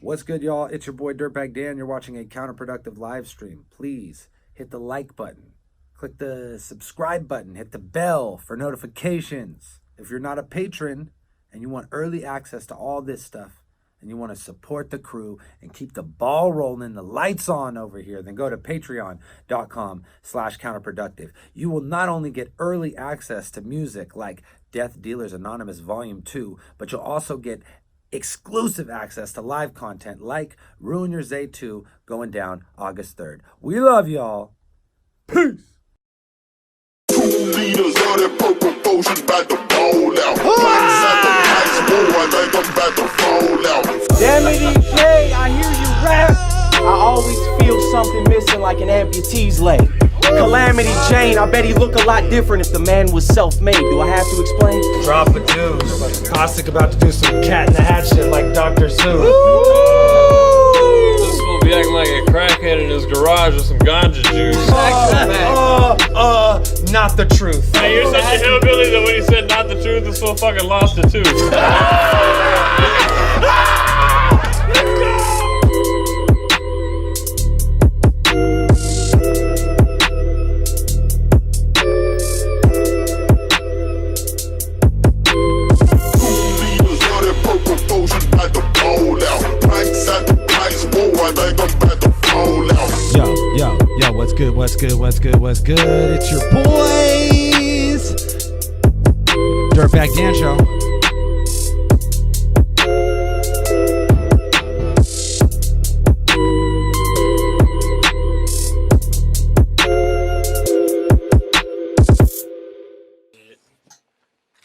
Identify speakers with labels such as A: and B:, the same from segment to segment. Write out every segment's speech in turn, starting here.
A: What's good, y'all? It's your boy Dirtbag Dan. You're watching a counterproductive live stream. Please hit the like button, click the subscribe button, hit the bell for notifications. If you're not a patron and you want early access to all this stuff and you want to support the crew and keep the ball rolling, the lights on over here, then go to patreon.com/counterproductive. You will not only get early access to music like Death Dealers Anonymous Volume 2, but you'll also get exclusive access to live content like Ruin Your Zay 2 going down August 3rd. We love y'all. Peace.
B: Leaders of that purple potion about to ball out. Minds at the ice war, I think I'm about to fall out.
C: Damn it, EK, I hear you rap. I always feel something missing like an amputee's leg. Calamity Jane, I bet he look a lot different if the man was self-made. Do I have to explain?
D: Drop a deuce. Caustic about to do some cat in the hat shit like Dr. Seuss.
E: This will be acting like a crackhead in his garage with some ganja juice.
D: Not the truth.
E: Hey, you're such a hillbilly that when he said not the truth, this fool fucking lost a tooth.
F: Yo, what's good? It's your boys, Dirtbag Dan Show.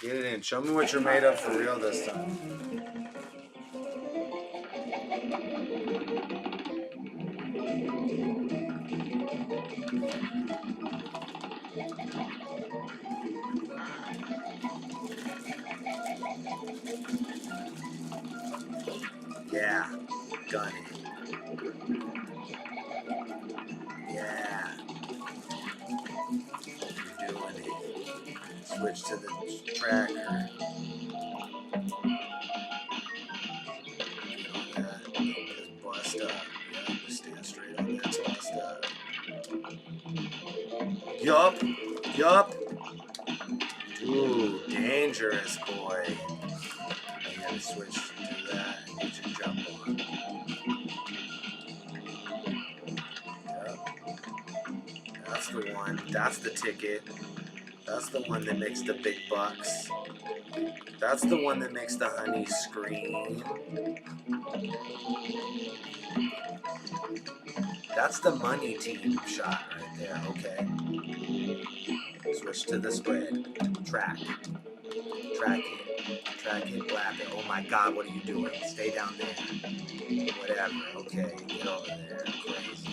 A: Get it in. Show me what you're made of for real this time. Yeah, gun it. Yeah. You're doing it. Switch to the tracker. Get on that. Don't just bust up. Yeah, just stand straight on that. Bust up. Yup. Ooh, dangerous boy. I gotta switch to that and get your jump on. Yep. That's the one. That's the ticket. That's the one that makes the big bucks. That's the one that makes the honey scream. That's the money team shot right there, okay? Switch to the spread. Track it, blap it. Oh my god, what are you doing? Stay down there. Whatever, okay, get over there. Crazy.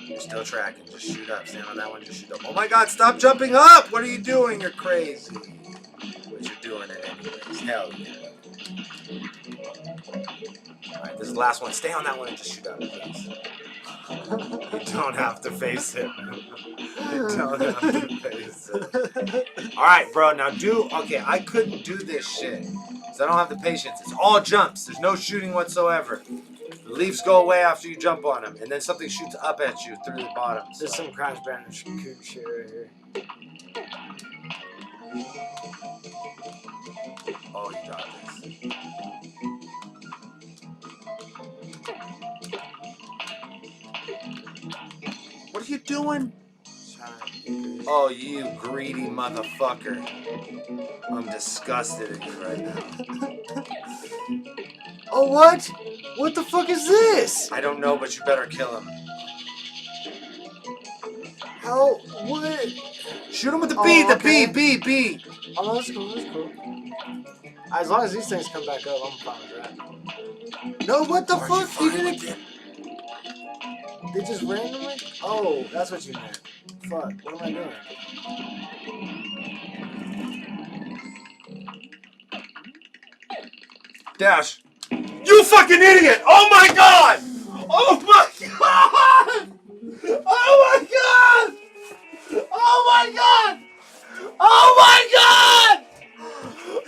A: You're still tracking, just shoot up. Stand on that one, just shoot up. Oh my god, stop jumping up! What are you doing? You're crazy. But you're doing it anyways. Hell yeah. Alright, this is the last one. Stay on that one and just shoot up, please. You don't have to face it. You don't have to face it. Alright, bro, now okay, I couldn't do this shit. Because I don't have the patience. It's all jumps. There's no shooting whatsoever. The leaves go away after you jump on them. And then something shoots up at you through the bottom. So.
D: There's some Crash Bandicoot shit right here.
A: Oh, you got this. What are you doing? Oh, you greedy motherfucker. I'm disgusted at you right now.
D: Oh, what? What the fuck is this?
A: I don't know, but you better kill him.
D: How? What?
A: Shoot him with the
D: B,
A: okay.
D: B. Oh, that's cool. As long as these things come back up, I'm fine with that. No, what the fuck? He didn't get... They just randomly? Oh, that's what you meant. Fuck, what am I doing?
A: Dash. You fucking idiot! Oh my god! Oh my god! Oh my god! Oh my god! Oh my god!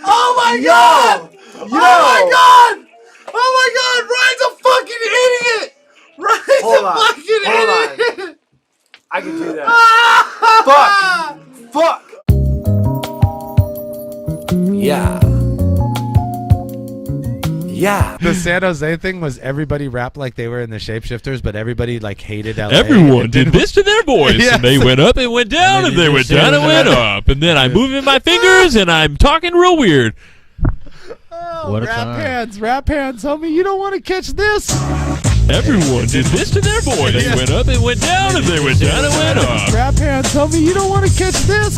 A: Oh
D: my god!
A: Oh my god! Oh my god! Ryan's a fucking idiot! Ryan's
D: Hold
A: a
D: on,
A: fucking
D: hold
A: idiot!
D: I can do that.
A: Fuck!
C: Yeah. Yeah.
F: The San Jose thing was everybody rapped like they were in the Shapeshifters, but everybody like hated LA.
E: Everyone did this to their voice,
F: Yes.
E: and they went up and went down, and they went down and went up, and then I'm moving my fingers, and I'm talking real weird.
F: Oh,
G: What a
F: rap
G: time.
F: hands, homie. You don't want to catch this.
E: Everyone did this to their voice. They went up and went down, and they went down and went up.
F: Rap hands, homie. You don't want to catch this.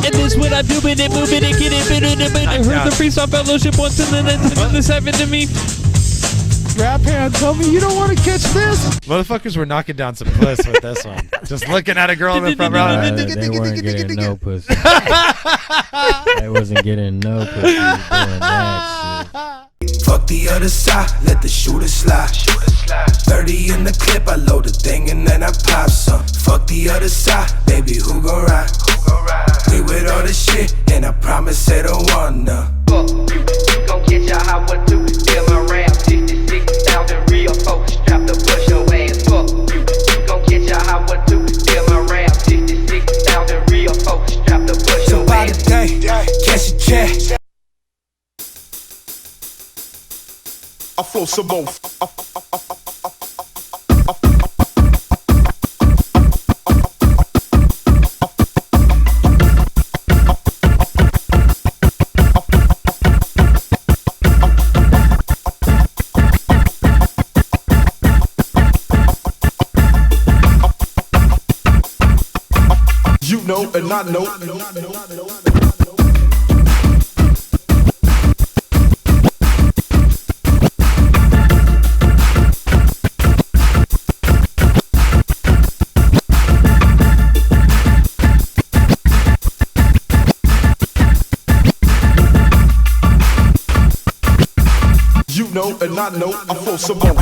E: And this what I'm doing and moving and getting better and better. I heard the Freestyle Fellowship once, and then this happened to me.
F: Rap hands, homie. You don't want to catch this. Motherfuckers were knocking down some puss with this one. Just looking at a girl in the front row.
G: They weren't getting no pussy. They wasn't getting no pussy doing that shit.
H: Fuck the other side, let the shooter slide. 30 in the clip, I load the thing and then I pop some. Fuck the other side, baby, who gon' ride? We with all the shit, and I promise I don't wanna.
I: Fuck you, you gon' catch a hot one too. Feel my rap, 66,000 real folks strapped to push your ass. Fuck you, you gon' catch a hot one too. Feel my rap, 66,000 real folks strapped to push
H: So
I: your
H: by
I: ass.
H: the day, catch a check.
B: I flow some more. You know and I know. You know and I know. I flow some more.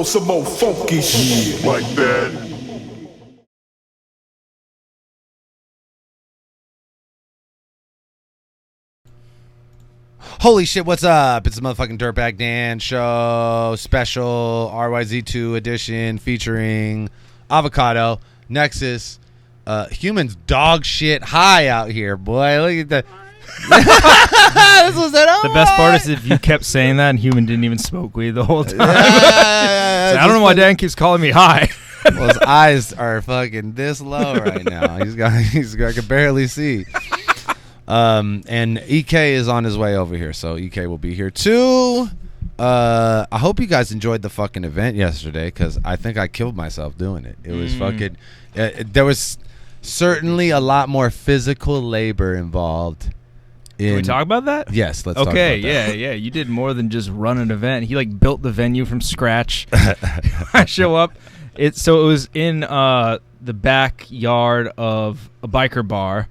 B: Some more funky shit like that.
F: Holy shit, what's up? It's the motherfucking Dirtbag Dan show special RYZ2 edition featuring Avocado, Nexus, humans dog shit high out here, boy. Look at that. This was it.
J: The best part is if you kept saying that and human didn't even smoke weed the whole time. I don't know why Dan keeps calling me high.
F: Well, his eyes are fucking this low right now. I can barely see. And EK is on his way over here, so EK will be here too. I hope you guys enjoyed the fucking event yesterday, because I think I killed myself doing it. It was fucking. There was certainly a lot more physical labor involved.
J: Can we talk about that?
F: Yes, let's talk about that.
J: Yeah. You did more than just run an event. He like built the venue from scratch. I show up. It was in the backyard of a biker bar,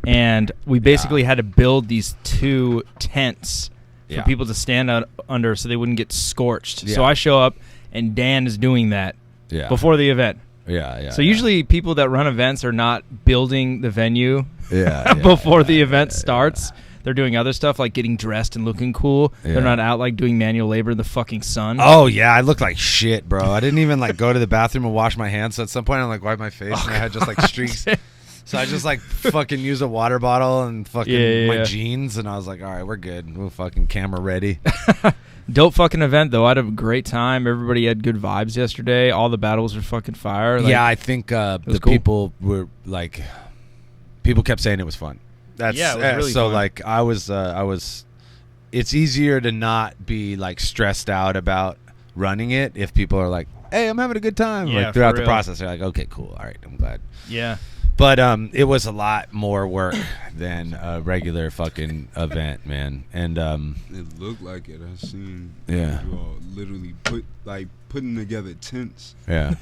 J: and we basically had to build these 2 tents for people to stand under so they wouldn't get scorched. So I show up, and Dan is doing that before the event. So usually people that run events are not building the venue before the event starts. They're doing other stuff like getting dressed and looking cool. They're not out like doing manual labor in the fucking sun.
F: Oh yeah, I look like shit, bro. I didn't even like go to the bathroom and wash my hands. So at some point I like wiped my face and I had just like streaks. So I just like fucking used a water bottle and fucking my jeans, and I was like, all right, we're good. We're fucking camera ready.
J: Dope fucking event though. I had a great time. Everybody had good vibes yesterday. All the battles were fucking fire. Like,
F: I think the
J: cool.
F: people were like, people kept saying it was fun. That's
J: it was really
F: so
J: fun.
F: like I was. It's easier to not be like stressed out about running it if people are like, hey, I'm having a good time.
J: Yeah,
F: like throughout
J: for
F: the
J: real.
F: process, they're like, okay, cool, all right, I'm glad.
J: Yeah.
F: But it was a lot more work than a regular fucking event, man. And
K: it looked like it. I seen
F: Yeah.
K: you all literally putting together tents.
F: Yeah.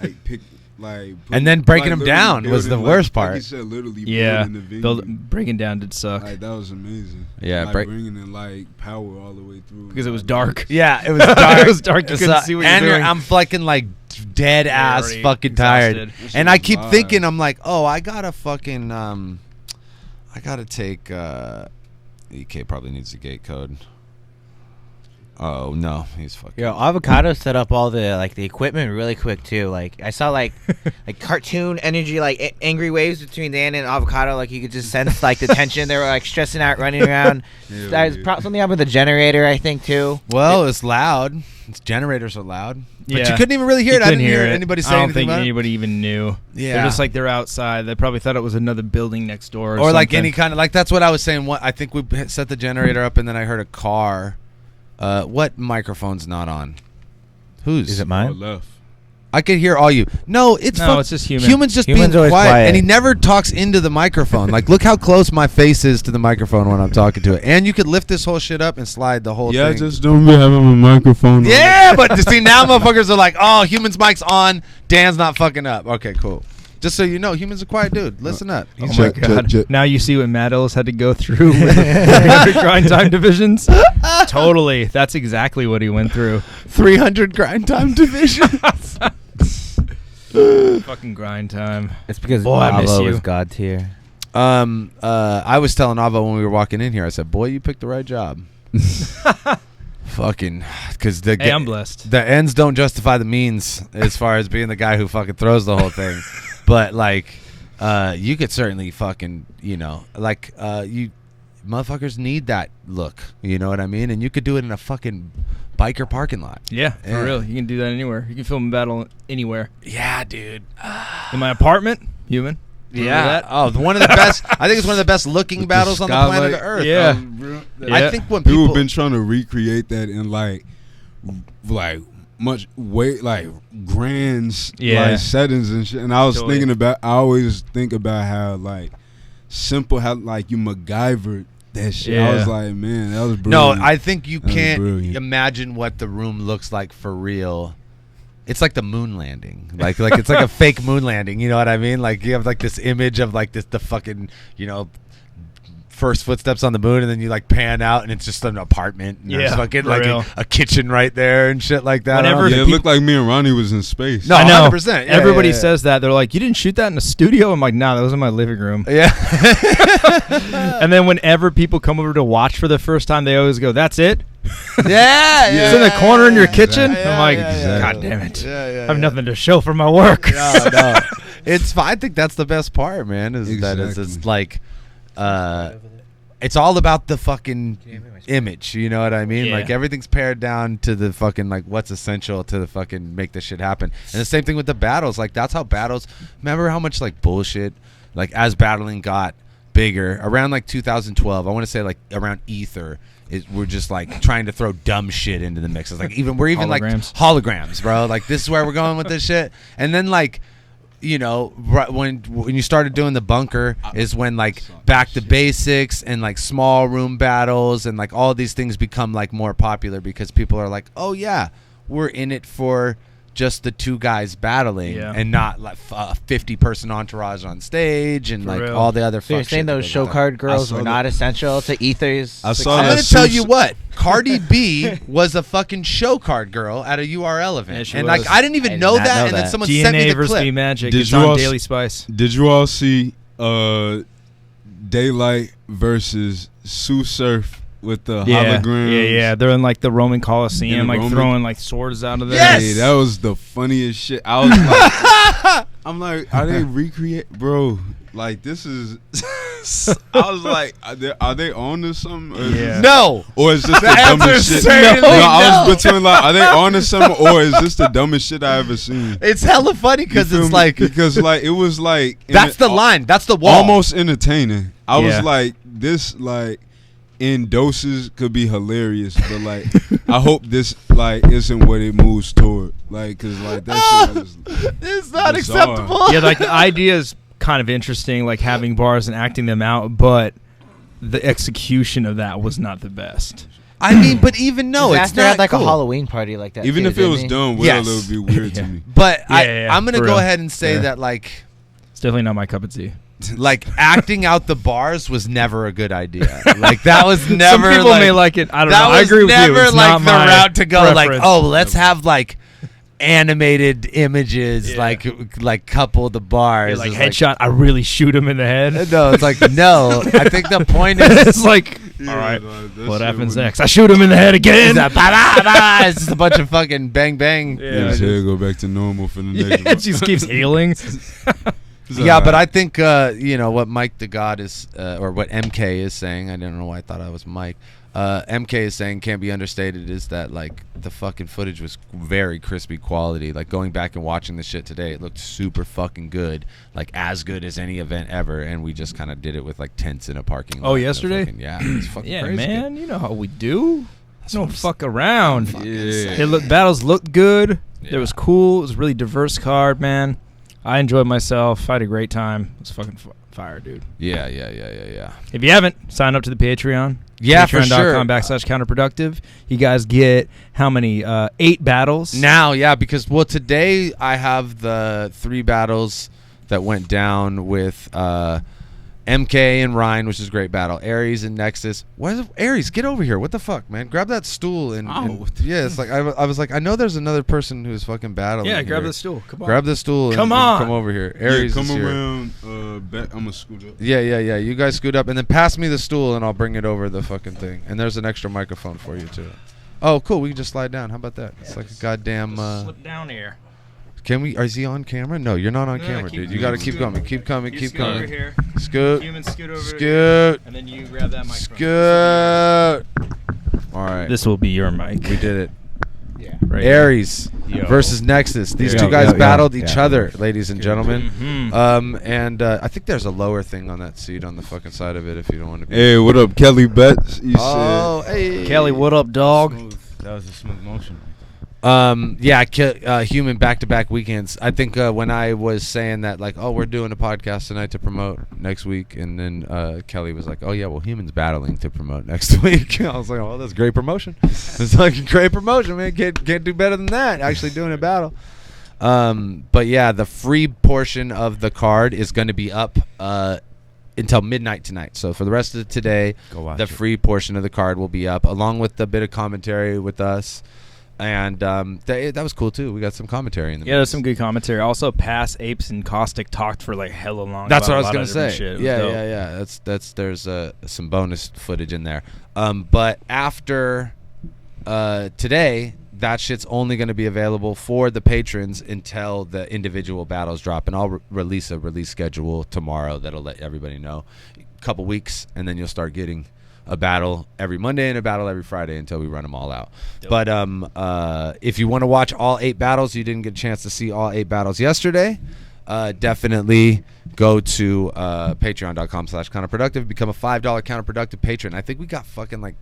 F: And then breaking them down was the worst part.
K: Like you said, literally building the venue.
J: Breaking down did suck.
K: Like that was amazing.
F: Yeah,
K: like bringing in like power all the way through.
J: Because it was dark.
F: Yeah, it was dark.
J: It was dark. You couldn't see what
F: and
J: you're doing.
F: I'm fucking like dead ass
J: already
F: fucking tired.
J: exhausted.
F: And I keep thinking, I'm like, oh, I gotta fucking I gotta take EK probably needs the gate code. Oh no, he's fucking.
L: Yo, Avocado set up all the the equipment really quick too. Like I saw like cartoon energy, like angry waves between Dan and Avocado. Like you could just sense like the tension. They were like stressing out, running around. There's something up with the generator, I think too.
F: Well, it's loud. Its generators are loud. But
J: Yeah.
F: you couldn't even really hear it. I
J: couldn't
F: didn't hear
J: it.
F: anybody say
J: I don't
F: anything
J: think
F: about
J: anybody even knew.
F: Yeah.
J: They're just like they're outside. They probably thought it was another building next door.
F: Or like
J: something.
F: any kind of like that's what I was saying. What I think we set the generator up and then I heard a car. What microphone's not on? Whose?
L: Is it mine?
K: Left.
F: I could hear all you. No, it's
J: just human.
F: Humans just
L: Human's
F: being
L: always quiet.
F: and he never talks into the microphone. Like, look how close my face is to the microphone when I'm talking to it. And you could lift this whole shit up and slide the whole thing.
K: I just don't be having a microphone.
F: Yeah, but see now motherfuckers are like, oh, humans' mic's on. Dan's not fucking up. Okay, cool. Just so you know, humans a quiet dude. Listen up.
J: Oh my god! Now you see what Matt Ellis had to go through with 300 grind time divisions. Totally, that's exactly what he went through.
F: 300 grind time divisions.
J: Fucking grind time.
L: It's because
J: Boy, I miss
L: Avo
J: you.
L: is God tier.
F: I was telling Avo when we were walking in here. I said, "Boy, you picked the right job." Fucking, because
J: I'm blessed.
F: The ends don't justify the means as far as being the guy who fucking throws the whole thing. But like, you could certainly fucking, you motherfuckers need that look. You know what I mean? And you could do it in a fucking biker parking lot.
J: Yeah, for real. You can do that anywhere. You can film a battle anywhere.
F: Yeah, dude.
J: In my apartment, human.
F: Yeah. Oh, one of the best. I think it's one of the best looking battles on the planet Earth.
J: Yeah.
F: I think when
K: people have been trying to recreate that in like much grand like settings and shit. And I was thinking about. I always think about how like simple, how like you MacGyvered that shit. I was like, man, that was brilliant.
F: No, I think you can't imagine what the room looks like for real. It's like the moon landing, like it's like a fake moon landing. You know what I mean? Like you have like this image of like the fucking first footsteps on the moon, and then you like pan out, and it's just an apartment. And there's
J: Yeah,
F: fucking
J: for
F: like
J: real.
F: a kitchen right there and shit like that.
J: Whenever
K: Yeah, it looked like me and Ronnie was in space.
F: No,
J: I know.
F: 100%. Yeah,
J: Everybody
F: yeah, yeah.
J: says that. They're like, you didn't shoot that in a studio? I'm like, nah, that was in my living room.
F: Yeah.
J: And then whenever people come over to watch for the first time, they always go, that's it?
F: Yeah,
J: It's in the corner in your kitchen?
F: Yeah,
J: I'm like,
F: yeah,
J: God damn it.
F: Yeah,
J: I have nothing to show for my work.
F: No. It's fine. I think that's the best part, man, is that it's like it's all about the fucking image, you know what I mean?
J: Yeah.
F: Like everything's pared down to the fucking like what's essential to the fucking make this shit happen. And the same thing with the battles. Like that's how battles, remember how much like bullshit like as battling got bigger around like 2012, I want to say like around Ether, we're just like trying to throw dumb shit into the mix. It's like we're even like holograms, bro. Like this is where we're going with this shit. And then like, you know, when you started doing the bunker is when like back to basics and like small room battles and like all these things become like more popular because people are like, oh yeah, we're in it for just the two guys battling and not like a 50-person entourage on stage and like all the other.
L: So you're saying those show card girls were not essential to Ether's?
F: I'm gonna tell you what, Cardi B was a fucking show card girl at a URL event, and like I didn't even know that, and then someone sent me
J: DNA
F: the
J: versus
F: clip.
J: B-Magic. It's on Daily Spice.
K: Did you all see Daylight versus Sue Surf with the holograms?
J: Yeah. They're in like the Roman Coliseum, like throwing like swords out of there.
K: Yes! Hey, that was the funniest shit. I was like, I'm like, are they recreate, bro? Like this is. I was like, are they on to something? Or
F: No.
K: Or is this the dumbest shit?
F: No,
K: I was between like, are they on to something, or is this the dumbest shit I ever seen?
F: It's hella funny because it's like
K: it was like
F: that's the line, that's the wall,
K: almost entertaining. I was like, this like in doses could be hilarious, but like I hope this like isn't what it moves toward, like because like that shit was
F: it's not
K: bizarre.
F: acceptable.
J: Yeah, like the idea is kind of interesting, like having bars and acting them out, but the execution of that was not the best.
F: I mean, but even no, it's not
L: had like
F: cool.
L: a Halloween party like that.
K: Even
L: too,
K: if it was
L: didn't he?
K: done well, it would be weird to me.
F: But
J: Yeah,
F: I'm gonna
J: for
F: go
J: real.
F: ahead and say
J: Yeah.
F: that like
J: It's definitely not my cup of tea.
F: like acting out the bars was never a good idea. Like that was never.
J: Some people
F: like,
J: may like it. I don't
F: that
J: know. I
F: was
J: agree with you.
F: never
J: It's
F: like
J: not
F: the
J: my
F: route to go. Like,
J: preference.
F: oh, let's have like animated images, like couple the bars.
J: Yeah, like
F: It's
J: headshot. I really shoot him in the head.
F: No, it's like no. I think the point is
J: it's like all right.
K: that
J: What
K: shit
J: happens
K: would-
J: next? I shoot him in the head again.
F: it's just a bunch of fucking bang bang.
K: Yeah, his head go back to normal for the next
J: Yeah, it just keeps healing.
F: Yeah, but I think you know what Mike the God is, or what MK is saying. I don't know why I thought I was Mike. MK is saying can't be understated is that like the fucking footage was very crispy quality. Like going back and watching the shit today, it looked super fucking good, like as good as any event ever. And we just kind of did it with like tents in a parking lot.
J: Oh, yesterday?
F: Yeah, it's fucking
J: Yeah,
F: crazy.
J: man. You know how we do. Don't fuck around.
K: Yeah.
J: Battles looked good. It was cool. It was a really diverse card, man. I enjoyed myself. I had a great time. It was fucking fire, dude.
F: Yeah.
J: If you haven't, sign up to the Patreon.
F: Yeah, for sure.
J: Patreon.com/counterproductive. You guys get how many? 8 battles.
F: Now, yeah, because today I have the 3 battles that went down with MK and Ryan, which is a great battle. Aries and Nexus. What is Aries? Get over here! What the fuck, man? Grab that stool and yeah, it's like I was like, I know there's another person who's fucking battling.
J: Yeah, grab
F: here.
J: the stool. Come on.
F: Grab the stool. And,
J: Come
F: and
J: on.
F: come over here. Aries,
K: come
F: is here.
K: around. I'm gonna scoot up.
F: Yeah. You guys scoot up and then pass me the stool and I'll bring it over the fucking thing. And there's an extra microphone for you too. Oh, cool. We can just slide down. How about that? It's like a goddamn.
J: Slip down here.
F: Can we? Is he on camera? No, you're not on
J: No,
F: camera,
J: keep
F: dude. You got to keep
J: scooting.
F: coming. Keep coming.
J: You
F: Keep
J: scoot
F: coming.
J: over here.
F: Scoot.
J: Human scoot over
F: Scoot.
J: here. And then you grab that microphone.
F: Scoot. All right.
J: This will be your mic.
F: We did it.
L: Yeah.
J: Right
F: Aries
J: Yo.
F: versus Nexus. These
J: Yo,
F: two guys
J: yo,
F: battled
J: yo.
F: each
J: Yeah.
F: other, ladies and gentlemen.
J: Mhm.
F: And I think there's a lower thing on that seat on the fucking side of it if you don't want to be.
K: Hey, what up, Kelly Betts? You
F: Oh, hey.
J: Kelly, what up, dog?
G: That was a smooth motion.
F: Human back-to-back weekends. I think when I was saying that, like, oh, we're doing a podcast tonight to promote next week, and then Kelly was like, oh yeah, well, Human's battling to promote next week. I was like, oh, that's great promotion. It's like great promotion, man. Can't do better than that. Actually doing a battle. But yeah, the free portion of the card is going to be up until midnight tonight. So for the rest of today, the free portion of the card will be up, along with a bit of commentary with us. And that was cool too. We got some commentary in the
J: there's some good commentary. Also, Pass, Apes, and Caustic talked for like hella long.
F: That's what I
J: about
F: was
J: a lot
F: gonna
J: of
F: say.
J: different shit.
F: Yeah. That's there's some bonus footage in there. But after today, that shit's only going to be available for the patrons until the individual battles drop, and I'll release a release schedule tomorrow that'll let everybody know. A couple weeks, and then you'll start getting a battle every Monday and a battle every Friday until we run them all out. Dope. But if you want to watch all 8 battles, you didn't get a chance to see all 8 battles yesterday, definitely go to patreon.com/counterproductive, become a $5 counterproductive patron. I think we got fucking like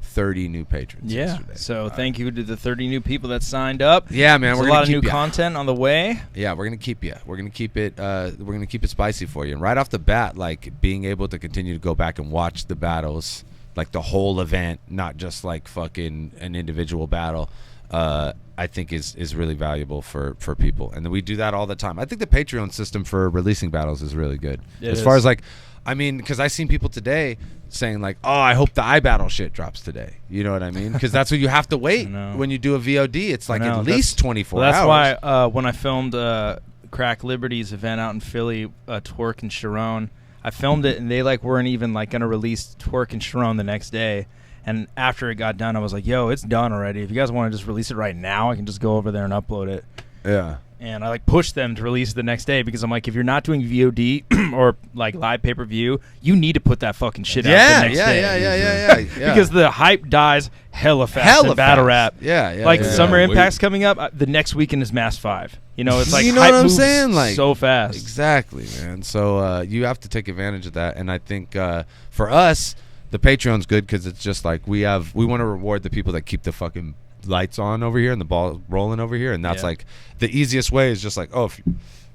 F: 30 new patrons yesterday.
J: So thank you to the 30 new people that signed up.
F: Yeah, man,
J: there's a lot of new content on the way.
F: Yeah, we're gonna keep you. We're gonna keep it. We're gonna keep it spicy for you. And right off the bat, like being able to continue to go back and watch the battles, like the whole event, not just like fucking an individual battle. I think is really valuable for people, and we do that all the time. I think the Patreon system for releasing battles is really good. As far as like, I mean, because I seen people today saying like, "Oh, I hope the iBattle shit drops today." You know what I mean? Because that's what you have to wait when you do a VOD. It's like at least 24 hours.
J: That's why when I filmed Crack Liberty's event out in Philly, Twerk and Sharon, I filmed it, and they like weren't even like gonna release Twerk and Sharon the next day. And after it got done, I was like, "Yo, it's done already. If you guys want to just release it right now, I can just go over there and upload it."
F: Yeah.
J: And I like pushed them to release it the next day because I'm like, if you're not doing VOD or like live pay-per-view, you need to put that fucking shit out the next day. Yeah. Because the hype dies hella fast in battle rap.
F: Yeah.
J: Like Summer Impact's coming up. The next weekend is Mass 5. You know, it's like
F: you know
J: hype
F: what I'm
J: moves
F: saying? Like
J: so fast.
F: Exactly, man. So you have to take advantage of that. And I think for us, the Patreon's good because it's just like we want to reward the people that keep the fucking lights on over here and the ball rolling over here, and that's like the easiest way is just like, oh, if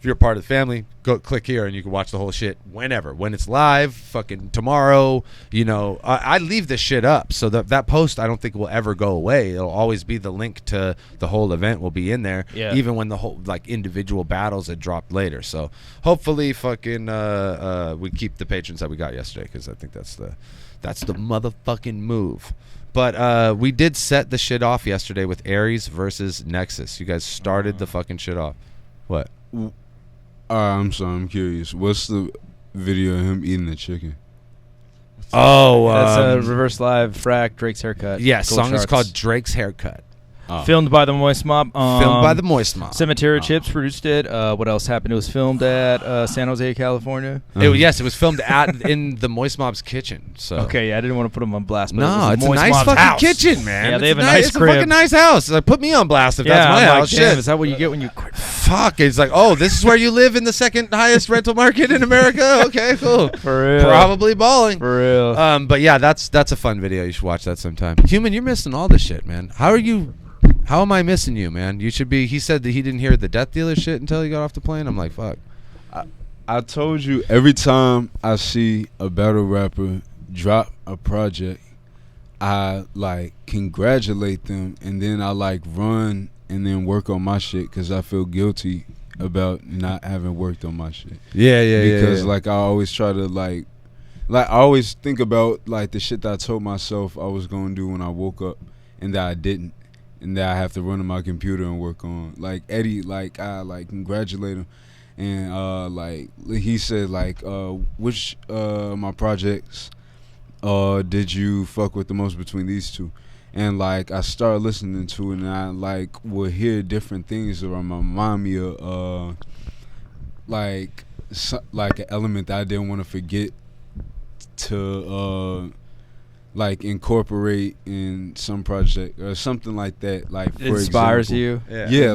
F: you're a part of the family, go click here and you can watch the whole shit when it's live, fucking tomorrow. You know, I leave this shit up so that post I don't think will ever go away. It'll always be the link to the whole event will be in there, even when the whole like individual battles had dropped later. So hopefully fucking we keep the patrons that we got yesterday, because I think that's the motherfucking move. But we did set the shit off yesterday with Aries versus Nexus. You guys started the fucking shit off. What?
K: I'm sorry, I'm curious. What's the video of him eating the chicken?
F: Oh,
J: that's a Reverse Live Frack Drake's Haircut.
F: Yeah, song is called Drake's Haircut.
J: Filmed by the Moist Mob. Cemetery
F: Oh.
J: Chips produced it. What else happened? It was filmed at San Jose, California.
F: It was filmed in the Moist Mob's kitchen. So
J: okay, I didn't want to put him on blast. But
F: no,
J: it's
F: a
J: Moist
F: nice
J: Mob's
F: fucking
J: house.
F: kitchen, man.
J: Yeah, they have a
F: nice
J: nice
F: it's
J: crib.
F: a fucking nice house. Like, put me on blast if that's my
J: I'm
F: house.
J: Like, damn,
F: shit.
J: is that what you get when you quit?
F: Fuck, it's like, oh, this is where you live in the second highest rental market in America. Okay, cool.
J: For real,
F: probably balling.
J: For real.
F: But yeah, that's a fun video. You should watch that sometime. Human, you're missing all this shit, man. How am I missing you, man? You should be. He said that he didn't hear the Death Dealer shit until he got off the plane. I'm like, fuck.
K: I told you, every time I see a battle rapper drop a project, I like congratulate them, and then I like run and then work on my shit because I feel guilty about not having worked on my shit. Because like I always try to like I always think about like the shit that I told myself I was gonna do when I woke up and that I didn't. And that I have to run to my computer and work on. Like Eddie, like I like congratulate him, and like he said, like which my projects did you fuck with the most between these two? And like I started listening to it, and I like would hear different things that remind me of like an element that I didn't want to forget to like incorporate in some project or something like that. Like for
J: inspires
K: example,
J: you.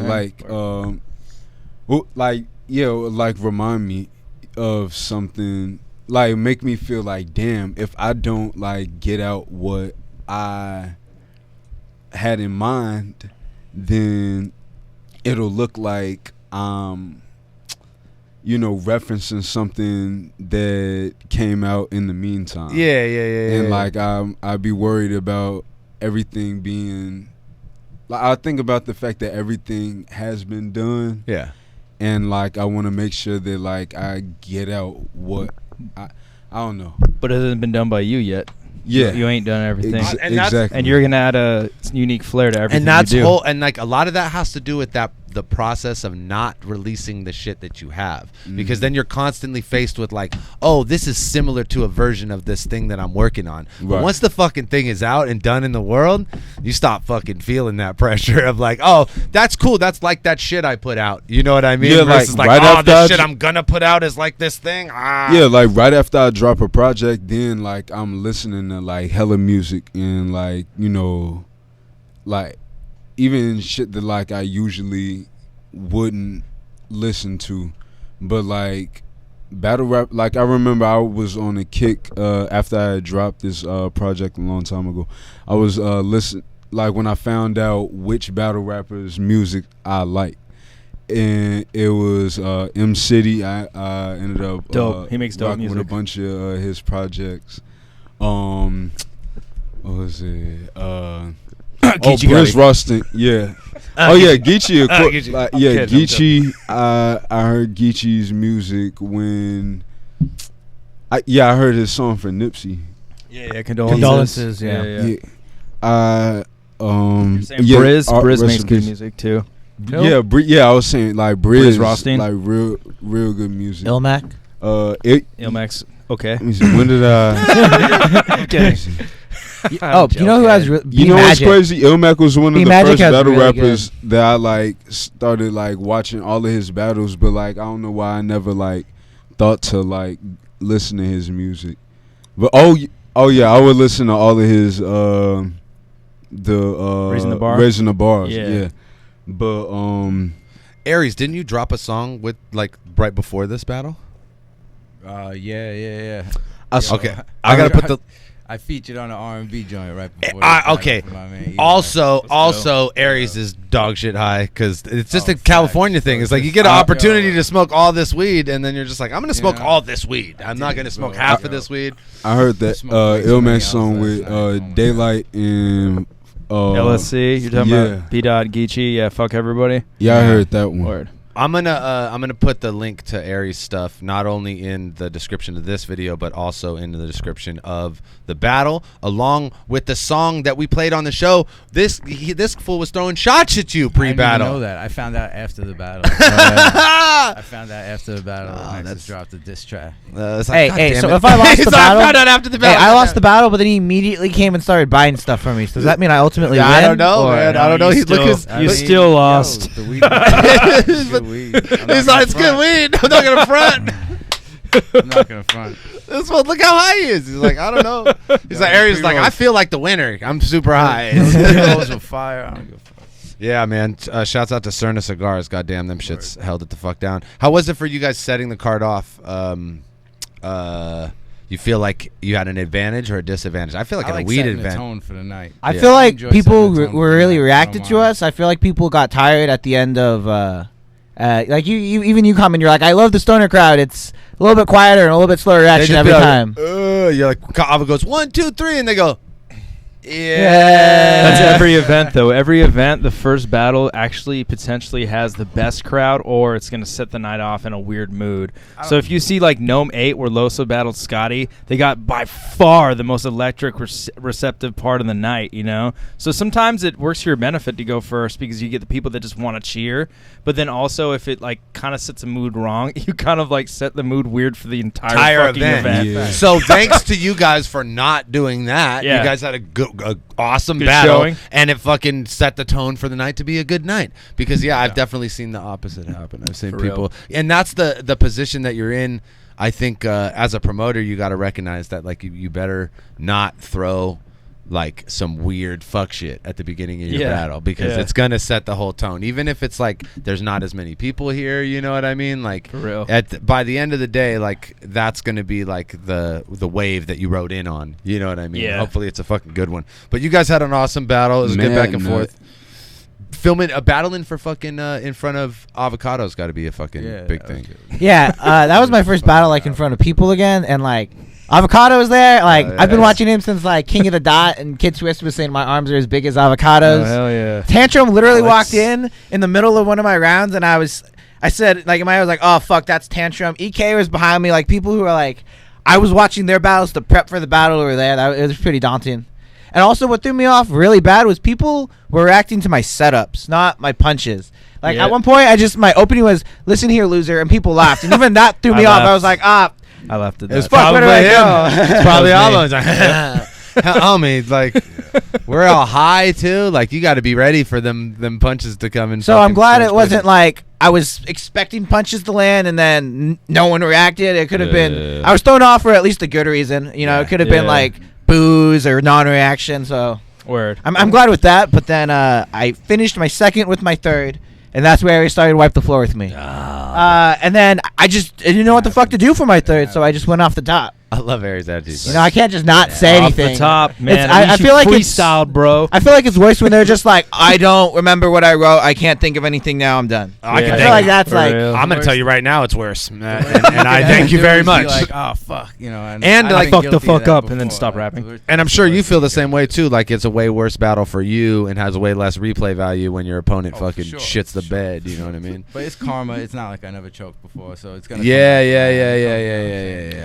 K: Like remind me of something, like make me feel like, damn, if I don't like get out what I had in mind, then it'll look like referencing something that came out in the meantime.
F: Yeah.
K: And like I'd be worried about everything being. Like I think about the fact that everything has been done.
F: Yeah.
K: And like I want to make sure that like I get out what I don't know.
J: But it hasn't been done by you yet.
K: Yeah.
J: You ain't done everything.
K: Exactly.
J: And you're gonna add a unique flair to everything
F: And that's
J: you do.
F: and like a lot of that has to do with the process of not releasing the shit that you have, because then you're constantly faced with like, oh, this is similar to a version of this thing that I'm working on. But
K: Right.
F: once the fucking thing is out and done in the world, you stop fucking feeling that pressure of like, oh, that's cool, that's like that shit I put out, you know what I mean?
K: Yeah,
F: Versus
K: like,
F: like,
K: right
F: oh,
K: after
F: this
K: I
F: shit
K: dr-
F: I'm gonna put out is like this thing.
K: Yeah, like right after I drop a project, then like I'm listening to like hella music and like, you know, like even shit that like I usually wouldn't listen to, but like battle rap, like I remember I was on a kick after I had dropped this project a long time ago. I was listen, like when I found out which battle rappers' music I like, and it was M City. I ended up
J: Dope. He makes dope
K: rocking
J: music.
K: with a bunch of his projects. What was it?
J: Geechee
K: Briz
J: Gotti.
K: Rustin, yeah. Oh yeah, Geechee.
F: Geechee.
K: Like,
J: I'm
K: yeah,
J: kidding,
K: Geechee. I heard Geechee's music when I heard his song for Nipsey.
J: Yeah,
L: Condolences, yeah.
K: You're saying
J: Briz makes good music too.
K: Yeah, I was saying like
J: Briz
K: Briz
J: Rothstein?
K: like real good music.
L: Ilmac.
J: Ilmax. Okay.
K: Let me see, when did I?
J: I'm kidding.
L: Oh, you know who has
K: You know what's crazy? Ilmac was one of the
L: B-Magic
K: first
L: has
K: battle
L: really
K: rappers that I like started like watching all of his battles, but like I don't know why I never like thought to like listen to his music. But oh yeah, I would listen to all of his
J: Raising the Bar?
K: Raising the Bars.
J: Yeah.
K: Yeah. But
F: Aries, didn't you drop a song with like right before this battle?
M: Yeah.
F: Okay, I gotta put the.
M: I featured on an R&B joint right before.
F: Okay. Also, Aries is dog shit high because it's just a California thing. It's like you get an opportunity to smoke all this weed, and then you're just like, I'm gonna smoke all this weed. I'm not gonna smoke half of this weed.
K: I heard that Ilmac song with Daylight and
J: LSC. You're talking about B. Geechee. Yeah, fuck everybody.
K: Yeah, I heard that one.
J: Word.
F: I'm gonna put the link to Aries stuff not only in the description of this video but also in the description of the battle, along with the song that we played on the show. This fool was throwing shots at you pre-battle.
M: I didn't even know that. I found out after the battle. I found out after the battle. Nexus dropped a diss track.
L: Hey, so if I lost the battle,
F: I found out after the battle.
L: I lost the battle, but then he immediately came and started buying stuff from me. So does that mean I ultimately win?
F: I don't know, man. I don't know.
J: You still lost.
M: The weed.
F: He's like, it's good weed. I'm not gonna front.
M: I'm not gonna front.
F: This one, look how high he is. He's like, I don't know. He's like, Aries is like, I feel like the winner. I'm super high.
M: Goes with fire. I don't give a fuck.
F: Yeah, man. Shouts out to Cerna Cigars. Goddamn, them shits held it the fuck down. How was it for you guys setting the card off? You feel like you had an advantage or a disadvantage? I feel like I had a weed
M: setting
F: advantage.
M: the tone for the night.
L: I feel like
M: enjoy
L: people
M: setting the tone
L: were
M: for the
L: really
M: night.
L: reacted to us. I feel like people got tired at the end of like you come and you're like, I love the stoner crowd. It's a little bit quieter and a little bit slower reaction every time.
F: You're like, Ava goes 1, 2, 3, and they go,
J: That's every event, though. Every event, the first battle actually potentially has the best crowd, or it's going to set the night off in a weird mood. So if you see like Gnome 8 where Loso battled Scotty, they got by far the most electric receptive part of the night, you know? So sometimes it works to your benefit to go first because you get the people that just want to cheer. But then also if it like kind of sets a mood wrong, you kind of like set the mood weird for the entire fucking event.
F: Yeah. So thanks to you guys for not doing that.
J: Yeah.
F: You guys had a awesome
J: Good
F: battle,
J: showing.
F: and it fucking set the tone for the night to be a good night. Because I've definitely seen the opposite happen. I've seen
J: For
F: people,
J: real.
F: and that's the position that you're in. I think as a promoter, you got to recognize that like you better not throw like some weird fuck shit at the beginning of your battle, because it's gonna set the whole tone, even if it's like there's not as many people here, you know what I mean? Like
J: For real.
F: by the end of the day, like that's gonna be like the wave that you rode in on, you know what I mean?
J: Yeah.
F: Hopefully it's a fucking good one. But you guys had an awesome battle. It was a good back and
K: Man,
F: forth. Filming a battling for fucking in front of Avocado's got to be a fucking big thing.
L: Yeah, that was my first battle like in front of people again, and like Avocado was there. Like I've been watching him since like King of the Dot, and Kid Swiss was saying my arms are as big as Avocado's.
J: Oh, hell yeah.
L: Tantrum literally walked in the middle of one of my rounds, and I said like in my head, I was like, oh fuck, that's Tantrum. EK was behind me, like people who are like, I was watching their battles to prep for the battle over there. It was pretty daunting. And also, what threw me off really bad was people were reacting to my setups, not my punches. Like at one point, my opening was "Listen here, loser," and people laughed, and even that threw me off. I was like, I
J: left it.
F: It's
L: fuck, where do I go?
F: It's probably almost. Homie, like we're all high too. Like you got to be ready for them punches to come in.
L: So I'm glad it wasn't like I was expecting punches to land and then no one reacted. It could have been I was thrown off for at least a good reason. You know, it could have been like boos or non-reaction. So
J: word.
L: I'm glad with that. But then I finished my second with my third. And that's where he started to wipe the floor with me. And then I didn't know what the fuck to do for my third, so I just went off the top.
F: I love Aries' attitude.
L: You know, I can't just not say anything.
J: Off the top, man.
L: I feel like
J: freestyled, bro.
L: I feel like it's worse when they're just like, I don't remember what I wrote. I can't think of anything now. I'm done.
F: I
L: feel like that's like.
F: I'm gonna tell you right now, it's worse, and I thank you very much.
M: Like, oh fuck, you know,
F: and
J: like fuck the fuck up and then stop rapping.
F: And I'm sure you feel the same way too. Like it's a way worse battle for you and has way less replay value when your opponent fucking shits the bed. You know what I mean?
M: But it's karma. It's not like I never choked before, so it's gonna.
F: Yeah.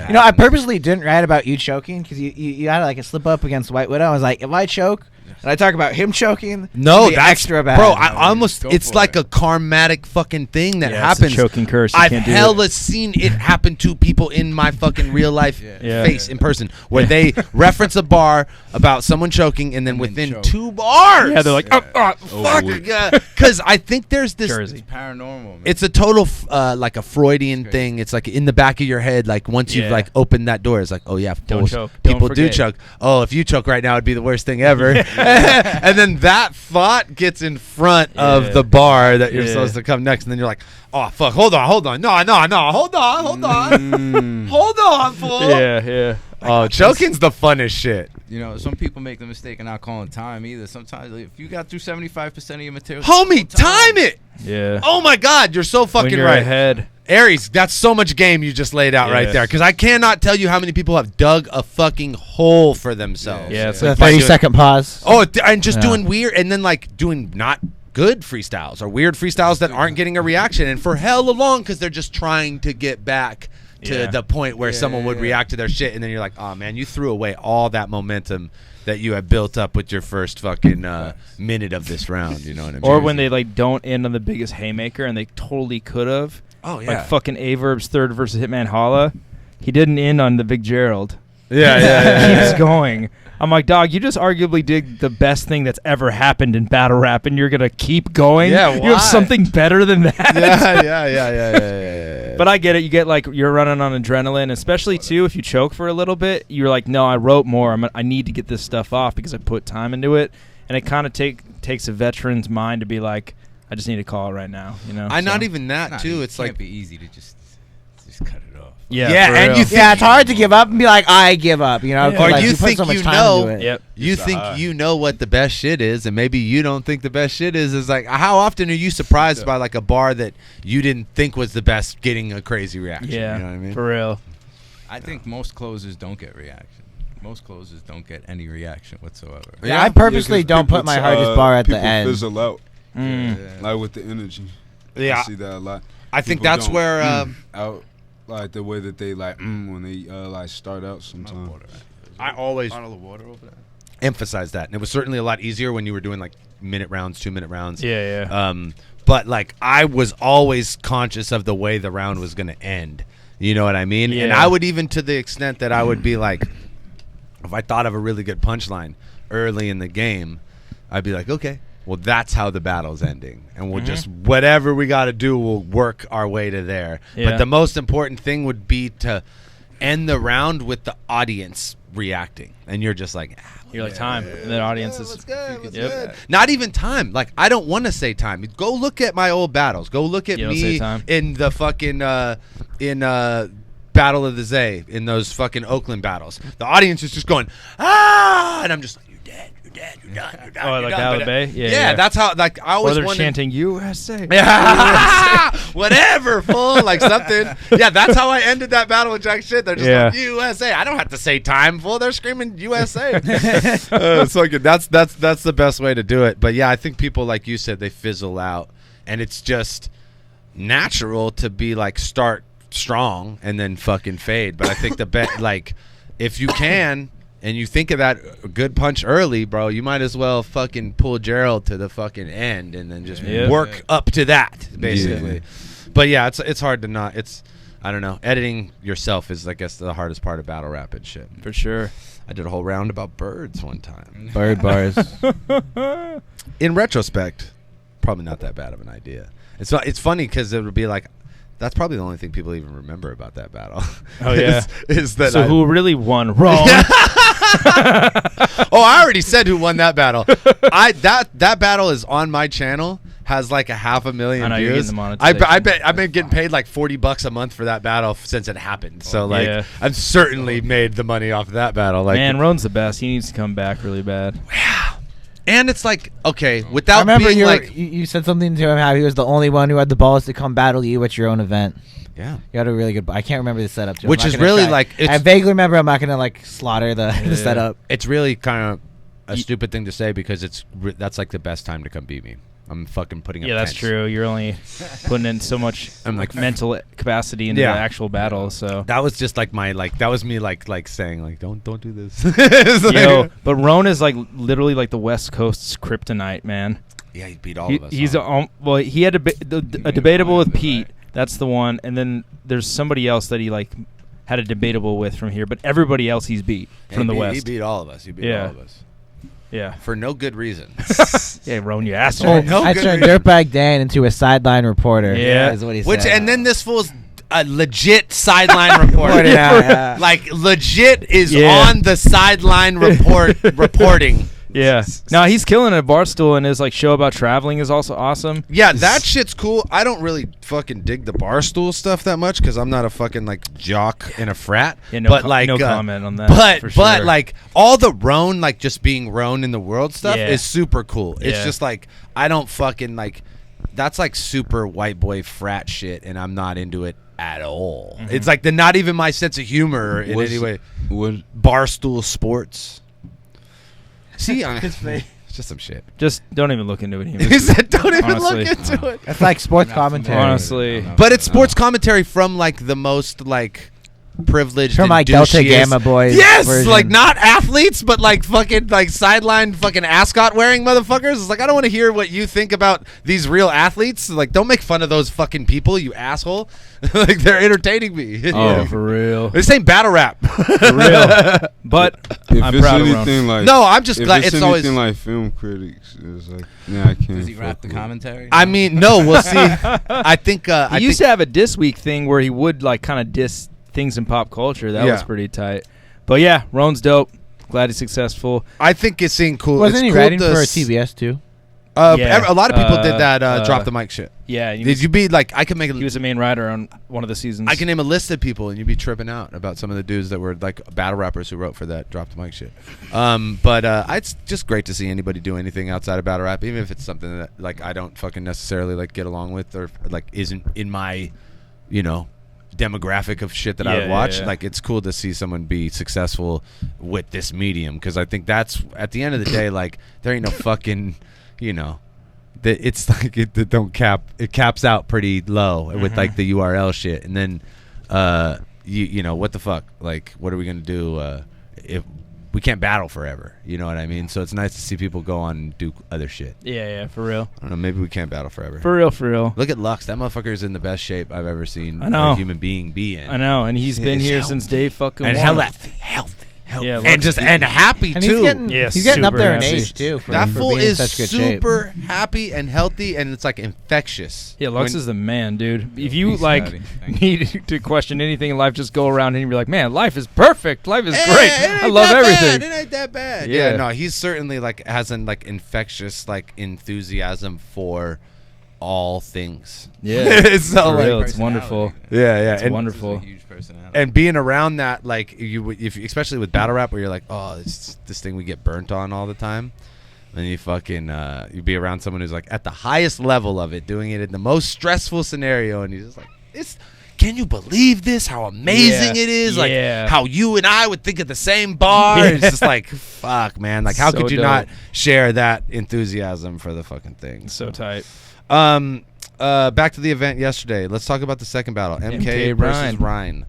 L: You know, I purposely didn't write about you choking because you had like a slip up against White Widow. I was like, if I choke and I talk about him choking,
F: no,
L: that's extra bad.
F: Bro, I almost it's like a karmatic fucking thing that happens.
J: It's a choking curse.
F: I've hella seen it happen to people in my fucking real life face in person where they reference a bar about someone choking and then within 2 bars,
J: they're like,
F: fuck, because I think there's this.
M: It's paranormal. Man.
F: It's a total like a Freudian thing. It's like in the back of your head. Like once you've like opened that door, it's like, oh yeah,
J: don't choke.
F: People do choke. Oh, if you choke right now, it'd be the worst thing ever. And then that thought gets in front of the bar that you're supposed to come next, and then you're like, oh fuck, hold on, no, hold on, fool.
J: Yeah.
F: Oh, choking's the funnest shit.
M: You know, some people make the mistake of not calling time either. Sometimes if you got through 75% of your material,
F: homie, time it.
J: Yeah.
F: Oh my God, you're so fucking
J: when you're
F: right.
J: Ahead.
F: Aries, that's so much game you just laid out right there. Because I cannot tell you how many people have dug a fucking hole for themselves.
J: Yeah, it's
L: a 30-second pause.
F: Oh, and just doing weird, and then like doing not good freestyles or weird freestyles that aren't getting a reaction, and for hella long because they're just trying to get back to the point where someone would react to their shit, and then you're like, oh man, you threw away all that momentum that you had built up with your first fucking minute of this round. You know what I mean?
J: Or when they like don't end on the biggest haymaker, and they totally could have.
F: Oh yeah,
J: like fucking Averb's third versus Hitman Holla. He didn't end on the Big Gerald.
F: Yeah.
J: Keeps going. I'm like, dog, you just arguably did the best thing that's ever happened in battle rap, and you're gonna keep going.
F: Yeah,
J: you have something better than that.
F: Yeah.
J: But I get it. You get like you're running on adrenaline, especially too if you choke for a little bit. You're like, no, I wrote more. I need to get this stuff off because I put time into it, and it kind of takes a veteran's mind to be like, I just need to call it right now. You know,
F: not even that too. It's like
M: be easy to just cut it off.
J: Yeah,
F: and you think
L: it's hard to give up and be like, I give up. You know,
F: or
L: like,
F: you
L: put
F: think
L: so much
F: you
L: time
F: know.
L: into it.
J: Yep.
F: You think you know what the best shit is, and maybe you don't think the best shit is like, how often are you surprised by like a bar that you didn't think was the best getting a crazy reaction?
J: Yeah,
F: you know what I mean?
J: For real.
M: I think most closers don't get reaction. Most closers don't get any reaction whatsoever.
L: Yeah, I purposely don't put my hardest bar at the end.
K: People fizzle out. Like with the energy.
F: Yeah,
K: I see that a lot.
F: I think
K: People
F: that's
K: don't,
F: where
K: out like the way that they like when they like start out sometimes.
F: I always
M: Bottle of water over there.
F: emphasize that, and it was certainly a lot easier when you were doing like minute rounds, 2-minute rounds.
J: Yeah.
F: But like I was always conscious of the way the round was going to end. You know what I mean?
J: Yeah.
F: And I would even to the extent that I would be like, if I thought of a really good punchline early in the game, I'd be like, okay, well, that's how the battle's ending. And we'll just, whatever we got to do, we'll work our way to there.
J: Yeah.
F: But the most important thing would be to end the round with the audience reacting. And you're just like,
J: you're like, time. And the audience is.
F: What's good? Not even time. Like, I don't want to say time. Go look at my old battles. Go look at me in the fucking, Battle of the Zae, in those fucking Oakland battles. The audience is just going, ah! And I'm just like, you're dead. You're done.
J: Oh, like Alabama Bay?
F: Yeah, that's how, like, I always
J: or they're
F: wanted...
J: chanting, USA.
F: Whatever, fool. Like something. Yeah, that's how I ended that battle with Jack Shit. They're just like, USA. I don't have to say time, fool. They're screaming USA. It's like, that's the best way to do it. But yeah, I think people, like you said, they fizzle out. And it's just natural to be like, start strong and then fucking fade. But I think the bet, like, if you can and you think of that good punch early, bro, you might as well fucking pull Gerald to the fucking end and then just work up to that, basically. But yeah, it's hard to not. I don't know. Editing yourself is, I guess, the hardest part of battle rap and shit.
J: For sure.
F: I did a whole round about birds one time.
L: Bird bars.
F: In retrospect, probably not that bad of an idea. It's funny because it would be like, that's probably the only thing people even remember about that battle.
J: Oh yeah.
F: is that
J: so who really won? Wrong.
F: Oh, I already said who won that battle. That battle is on my channel. Has like 500,000
J: I know, you're
F: views.
J: getting the
F: I
J: monetization.
F: bet I've been getting paid like $40 a month for that battle since it happened. So like I've certainly made the money off of that battle. Like,
J: man, Roan's the best. He needs to come back really bad.
F: And it's like, okay,
L: I
F: without
L: remember
F: being
L: you said something to him how he was the only one who had the balls to come battle you at your own event.
F: Yeah,
L: you had a really good. I can't remember the setup, Joe.
F: Which is really like.
L: I vaguely remember. I'm not gonna like slaughter the setup.
F: It's really kind of a stupid thing to say because that's like the best time to come beat me. I'm fucking putting up
J: that's
F: tents.
J: true. You're only putting in so much mental capacity into the actual battle. So
F: that was just like that was me like saying like don't do this.
J: Yo, but Roan is like literally like the West Coast's kryptonite, man.
F: Yeah, he beat all of us.
J: He's well, he had a debatable with Pete. That's the one, and then there's somebody else that he like had a debatable with from here. But everybody else he's beat from the West.
F: He beat all of us. He beat all of us.
J: Yeah.
F: For no good reason.
J: Yeah, Roan, you asshole.
L: I turned Dirtbag Dan into a sideline reporter.
J: Yeah.
L: Is what he said.
F: And then this fool's a legit sideline reporter. Like legit is on the sideline reporting.
J: Yeah. No, he's killing it at Barstool, and his like show about traveling is also awesome.
F: Yeah, that shit's cool. I don't really fucking dig the Barstool stuff that much because I'm not a fucking like jock in a frat.
J: Yeah,
F: but like
J: no comment on that.
F: But like all the Roan, like just being Roan in the world stuff is super cool. It's just like I don't fucking like. That's like super white boy frat shit, and I'm not into it at all. Mm-hmm. It's like not even my sense of humor in any way. Barstool Sports. See, it's just some shit.
J: Just don't even look into it.
F: He said, "Don't even look into it."
L: It's like sports commentary,
J: honestly.
F: But it's sports commentary from like the most like privileged,
L: from like Delta Gamma boys.
F: Yes,
L: version.
F: like not athletes, but like fucking like sideline fucking ascot wearing motherfuckers. It's like I don't want to hear what you think about these real athletes. Like don't make fun of those fucking people, you asshole. Like they're entertaining me.
J: Oh, for real.
F: This ain't battle rap.
J: For real. But
K: if
J: I'm
K: it's
J: proud of
K: anything
J: him.
K: like,
F: no, I'm just
K: if
F: glad
K: it's
F: it's
K: anything
F: always
K: like film critics. It's like, yeah, I can't.
M: Does he rap the commentary?
F: I mean, no, we'll see. I think
J: he used to have a diss week thing where he would like kind of diss things in pop culture. That was pretty tight. But yeah, Roan's dope. Glad he's successful.
F: I think it's seeing cool.
L: Wasn't
F: it's
L: he
F: cool
L: writing for TBS too?
F: A lot of people did that drop the mic shit.
J: Yeah.
F: Did you be like I could make
J: he was a main writer on one of the seasons.
F: I can name a list of people and you'd be tripping out about some of the dudes that were like battle rappers who wrote for that drop the mic shit. But it's just great to see anybody do anything outside of battle rap, even if it's something that like I don't fucking necessarily like get along with or like isn't in my, demographic of shit that I would watch.
J: Yeah.
F: Like it's cool to see someone be successful with this medium because I think that's at the end of the day like there ain't no fucking it's like it caps out pretty low with like the URL shit and then what the fuck, like what are we gonna do if we can't battle forever, you know what I mean? So it's nice to see people go on and do other shit.
J: Yeah, for real.
F: I don't know, maybe we can't battle forever.
J: For real.
F: Look at Lux. That motherfucker's in the best shape I've ever seen
J: I know.
F: a human being be in.
J: I know, and he's been here since day fucking
F: and
J: one.
F: healthy.
J: Yeah,
F: and happy
L: and
F: too.
L: He's getting up there in
J: happy.
L: age too.
F: That
L: for
F: fool
L: being in
F: is
L: such good
F: super
L: shape.
F: happy and healthy, and it's like infectious.
J: Yeah, Lux is the man, dude. If you like need to question anything in life, just go around and be like, "Man, life is perfect. Life is great. I love everything.
F: It ain't that bad."
J: Yeah,
F: no, he's certainly like has an like infectious like enthusiasm for all things.
J: Yeah,
F: it's so
J: real.
F: like
J: It's wonderful.
F: Yeah,
J: it's wonderful.
M: Huge personality.
F: And being around that, like if especially with battle rap, where you're like, oh, it's this thing we get burnt on all the time, and you fucking you be around someone who's like at the highest level of it, doing it in the most stressful scenario, and you're just like, it's. Can you believe this? How amazing it is! Like how you and I would think of the same bar. It's just like, fuck, man. Like how could you not share that enthusiasm for the fucking thing?
J: So tight.
F: back to the event yesterday. Let's talk about the second battle. MK versus Ryan.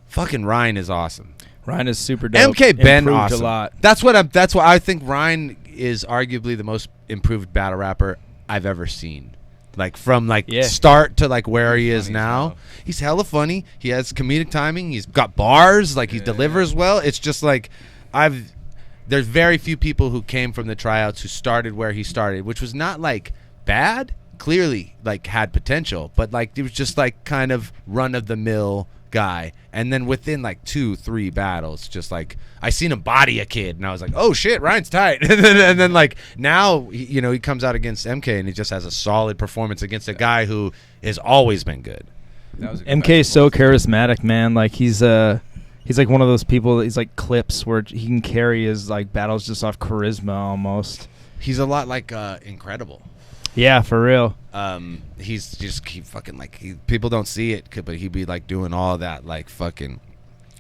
F: Fucking Ryan is awesome.
J: Ryan is super dope.
F: MK been
J: Improved
F: awesome.
J: a lot.
F: That's why I think Ryan is arguably the most improved battle rapper I've ever seen. Like from start to like where he is now. He's hella funny. He has comedic timing. He's got bars. Like he delivers well. It's just like there's very few people who came from the tryouts who started where he started, which was not like bad. Clearly like had potential, but like it was just like kind of run of the mill guy. And then within like 2-3 battles, just like I seen him body a kid and I was like, oh shit, Ryan's tight. and then like now he comes out against MK and he just has a solid performance against a guy who has always been good.
J: MK is so charismatic, man. Like he's like one of those people. He's like Clips where he can carry his like battles just off charisma almost.
F: He's a lot like Incredible.
J: Yeah, for real.
F: He's just fucking like people don't see it, but he'd be like doing all that like fucking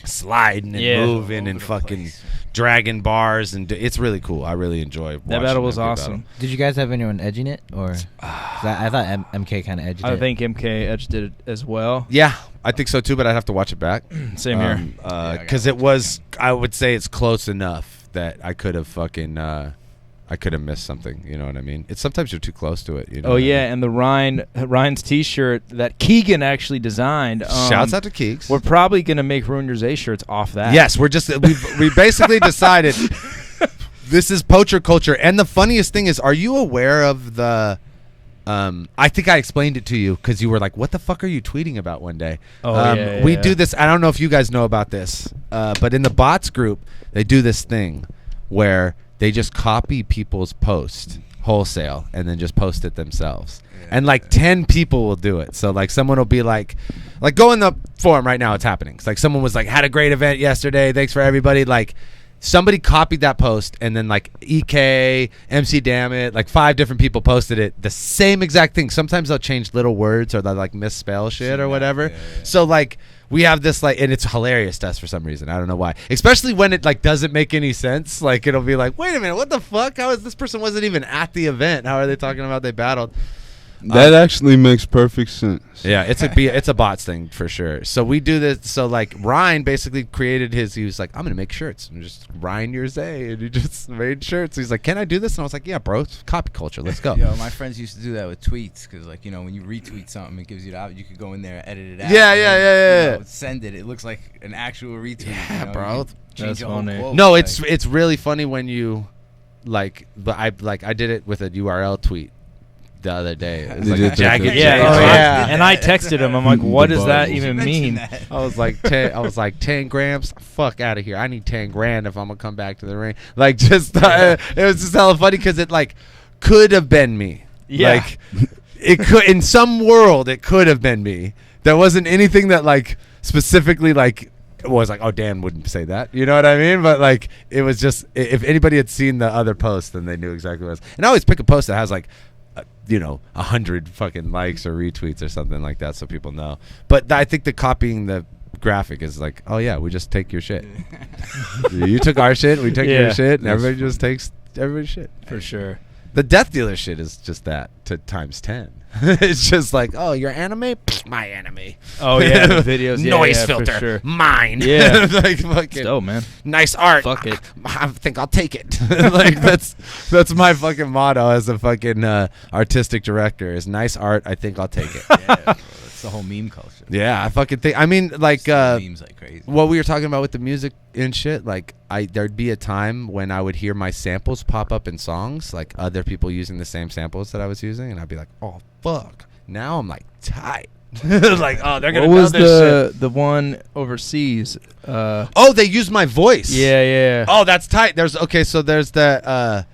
F: sliding and moving and fucking dragging bars, and it's really cool. I really enjoy watching
J: that battle. Was awesome.
L: Battle. Did you guys have anyone edging it, or I thought MK kind of edged it?
J: I think MK edged it as well.
F: Yeah, I think so too, but I'd have to watch it back.
J: Same here.
F: Because it was, I would say it's close enough that I could have fucking. I could have missed something, you know what I mean? It's sometimes you're too close to it. You know
J: and the Ryan's T-shirt that Keegan actually designed.
F: Shouts out to Keeks.
J: We're probably gonna make Ruin Your Zay shirts off that.
F: Yes, we basically decided this is poacher culture. And the funniest thing is, are you aware of the? I think I explained it to you because you were like, "What the fuck are you tweeting about?" One day. We do this. I don't know if you guys know about this, but in the bots group, they do this thing where they just copy people's posts wholesale and then just post it themselves. And like 10 people will do it. So like someone will be like go in the forum right now. It's happening. It's like someone was like, had a great event yesterday. Thanks for everybody. Like somebody copied that post and then like EK, MC Dammit, like 5 different people posted it. The same exact thing. Sometimes they'll change little words or they'll like misspell shit or whatever. So like we have this like, and it's hilarious to us for some reason. I don't know why. Especially when it like doesn't make any sense. Like it'll be like, wait a minute, what the fuck? How is this person wasn't even at the event? How are they talking about they battled?
K: That actually makes perfect sense.
F: Yeah, it's a bots thing for sure. So we do this. So like Ryan basically created his. He was like, I'm gonna make shirts. And just Ryan Your Zay, and he just made shirts. He's like, can I do this? And I was like, yeah, bro, it's copy culture. Let's go.
M: Yo, my friends used to do that with tweets because like when you retweet something, it gives you you could go in there, edit it out.
F: Yeah.
M: Send it. It looks like an actual retweet.
F: Yeah, bro.
M: That's funny.
F: No, it's really funny when you like. But I did it with a URL tweet the other day. It was like a jagged.
J: And I texted him. I'm like, what does that even mean?
F: I was like 10 grams. Fuck out of here. I need 10 grand if I'm gonna come back to the ring. Like just it was just hella funny because it like could have been me.
J: Yeah.
F: Like it could in some world it could have been me. There wasn't anything that like specifically like was like, oh, Dan wouldn't say that. You know what I mean? But like it was just if anybody had seen the other post then they knew exactly what it was. And I always pick a post that has like 100 fucking likes or retweets or something like that so people know. But I think the copying the graphic is like, oh yeah, we just take your shit. You took our shit, we took your shit, and everybody just takes everybody's shit.
J: For sure.
F: The Death Dealer shit is just that to times 10. It's just like, oh, your anime? My anime.
J: Oh yeah, the videos.
F: Noise filter.
J: For sure.
F: Mine.
J: Yeah.
F: Like fucking
J: dope, man.
F: Nice art.
J: Fuck it.
F: I think I'll take it. Like that's my fucking motto as a fucking artistic director is nice art. I think I'll take it.
M: Yeah, that's the whole meme culture.
F: Yeah, I fucking think. I mean, like
M: memes like crazy.
F: What we were talking about with the music and shit. Like there'd be a time when I would hear my samples pop up in songs, like other people using the same samples that I was using, and I'd be like, oh fuck. Now I'm like tight. Like, oh, they're gonna.
J: What was
F: know this shit.
J: the one overseas?
F: Oh, they used my voice.
J: Yeah.
F: Oh, that's tight. There's that.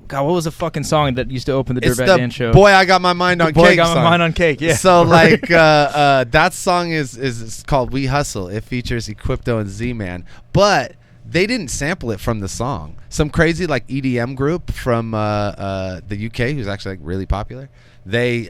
J: God, what was the fucking song that used to open the Dirtbag Dan show?
F: Boy, I got my mind on cake.
J: Boy, I got my mind on cake. Yeah.
F: So like, that song is called "We Hustle." It features Equipto and Z-Man, but they didn't sample it from the song. Some crazy like EDM group from the UK who's actually like really popular. They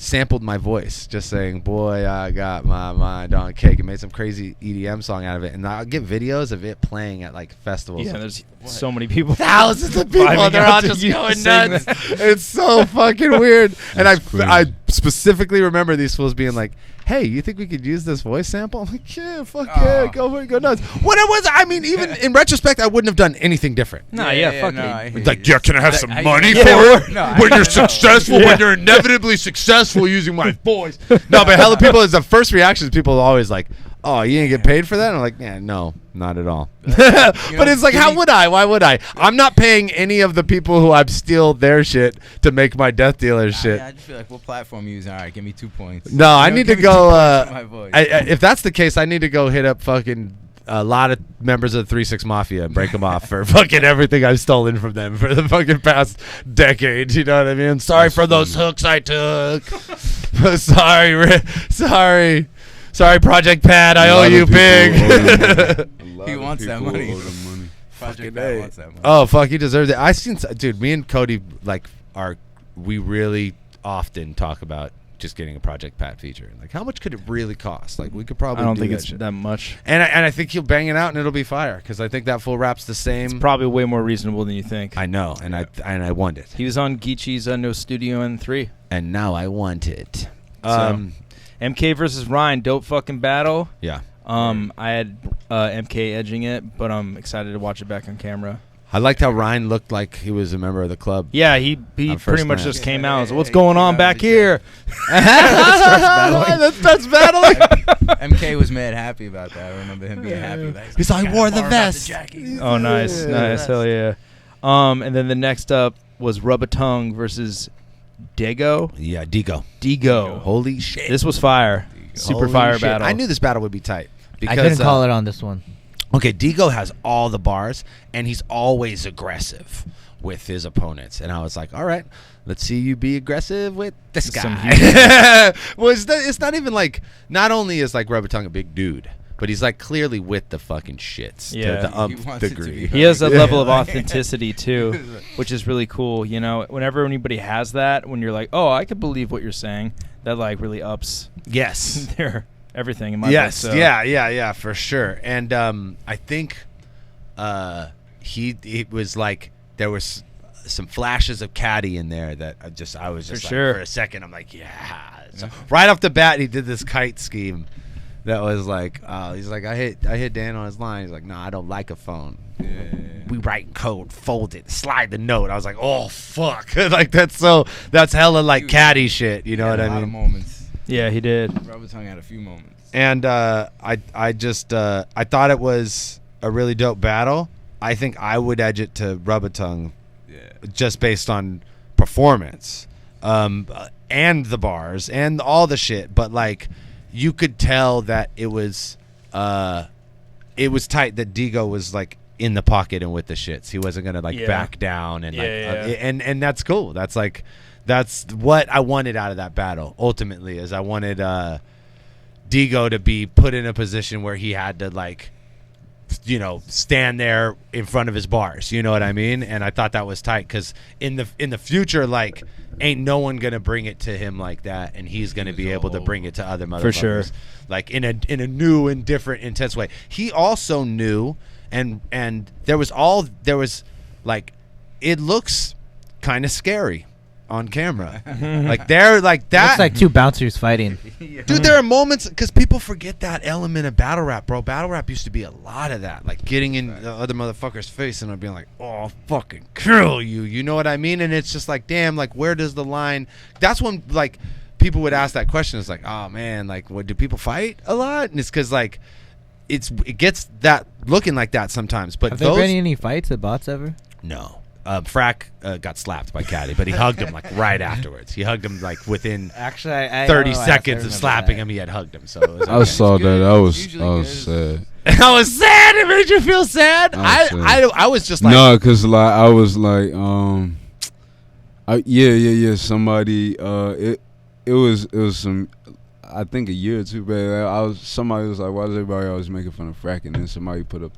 F: sampled my voice, just saying, "Boy, I got my mind on cake," and made some crazy EDM song out of it. And I'll get videos of it playing at like festivals.
J: Yeah, there's so many people,
F: thousands of people.
J: vibing
F: They're
J: out
F: all
J: to
F: just
J: you
F: going
J: saying
F: nuts.
J: that.
F: It's so fucking weird. And
K: That's crazy.
F: I specifically remember these fools being like, "Hey, you think we could use this voice sample?" I'm like, "Yeah, fuck yeah, go for it, go nuts." What it was, I mean, even in retrospect, I wouldn't have done anything different.
J: Nah, fuck it.
F: It's like, yeah, can I have some money for
J: yeah,
F: it?
J: no,
F: When you're successful, when you're inevitably successful using my voice. No, but hella people, is the first reactions, people are always like, "Oh, you didn't get paid for that?" And I'm like, "Yeah, no, not at all." But it's like, how would I? Why would I? I'm not paying any of the people who I steal their shit to make my Death Dealer shit.
M: I just feel like, what platform you using? All right, give me 2 points.
F: No, I need to go.
M: My voice.
F: If that's the case, I need to go hit up fucking a lot of members of the 3-6 Mafia and break them off for fucking everything I've stolen from them for the fucking past decade. You know what I mean? Sorry for those hooks I took. Sorry, Project Pat. I owe you big.
M: He wants that money. Project Pat wants that money.
F: Oh fuck, he deserves it. I seen, dude. Me and Cody we really often talk about just getting a Project Pat feature. Like, how much could it really cost? Like, we could probably.
J: I don't
F: do
J: think
F: that
J: it's
F: shit.
J: that much.
F: And I think he'll bang it out and it'll be fire because I think that full rap's the same.
J: It's probably way more reasonable than you think.
F: I know, and I want it.
J: He was on Geechee's No Studio N3,
F: and now I want it.
J: MK versus Ryan, dope fucking battle.
F: Yeah.
J: I had MK edging it, but I'm excited to watch it back on camera.
F: I liked how Ryan looked like he was a member of the club.
J: Yeah, he pretty much
F: glance.
J: just came out. And said, "What's going on back here?"
F: That starts battling.
M: MK was mad happy about that. I remember him being happy about it.
F: He's like, "I wore the vest."
J: Oh, nice, hell yeah. And then the next up was Rub-A-Tongue versus Dego.
F: Yeah, Dego. Holy shit!
J: This was fire. Super
F: Holy
J: fire
F: shit.
J: battle.
F: I knew this battle would be tight.
L: I couldn't call it on this one.
F: Okay, Dego has all the bars, and he's always aggressive with his opponents. And I was like, all right, let's see you be aggressive with this guy. Well, it's not even like, not only is like Rub-A-Tongue a big dude, but he's like clearly with the fucking shits to the umph degree.
J: He has a level of authenticity too, which is really cool. You know, whenever anybody has that, when you're like, oh, I could believe what you're saying, that like really ups their everything in my book, so.
F: Yeah, for sure. And I think it was like there was some flashes of Caddy in there that I was just
J: sure.
F: For a second I'm like, yeah. So right off the bat he did this kite scheme that was like, he's like, I hit Dan on his line. He's like, no, I don't like a phone. We write code, fold it, slide the note. I was like, oh fuck. Like that's hella like Caddy shit, you know what I mean?
M: A lot of moments.
J: Yeah, he did.
M: Rub-A-Tongue had a few moments.
F: And I thought it was a really dope battle. I think I would edge it to Rub-A-Tongue, just based on performance, and the bars and all the shit. But like, you could tell that it was tight. That Dego was like in the pocket and with the shits. He wasn't gonna like back down and and that's cool. That's what I wanted out of that battle. Ultimately, is I wanted Dego to be put in a position where he had to like, you know, stand there in front of his bars. You know what I mean? And I thought that was tight because in the future, like, ain't no one gonna bring it to him like that, and he's gonna be able to bring it to other motherfuckers.
J: For sure.
F: Like in a new and different, intense way. He also knew, and there was like, it looks kind of scary on camera. Like they're like that.
L: Looks like two bouncers fighting.
F: Dude, there are moments because people forget that element of battle rap, bro. Battle rap used to be a lot of that, like getting in the other motherfucker's face and being like, "Oh, I'll fucking kill you." You know what I mean? And it's just like, damn, like where does the line? That's when like people would ask that question. It's like, oh man, like what do people fight a lot? And it's because like it gets that looking like that sometimes. But
L: have there been any fights at Bots ever?
F: No. Frack got slapped by Caddy, but he hugged him like right afterwards. He hugged him like within 30 seconds of slapping him. He had hugged him. So it was okay.
K: I saw that. I was sad.
F: I was sad. It made you feel sad. I was just like,
K: no, because like I was like somebody it was some, I think a year or two back. Somebody was like, why is everybody always making fun of Frack? And then somebody put up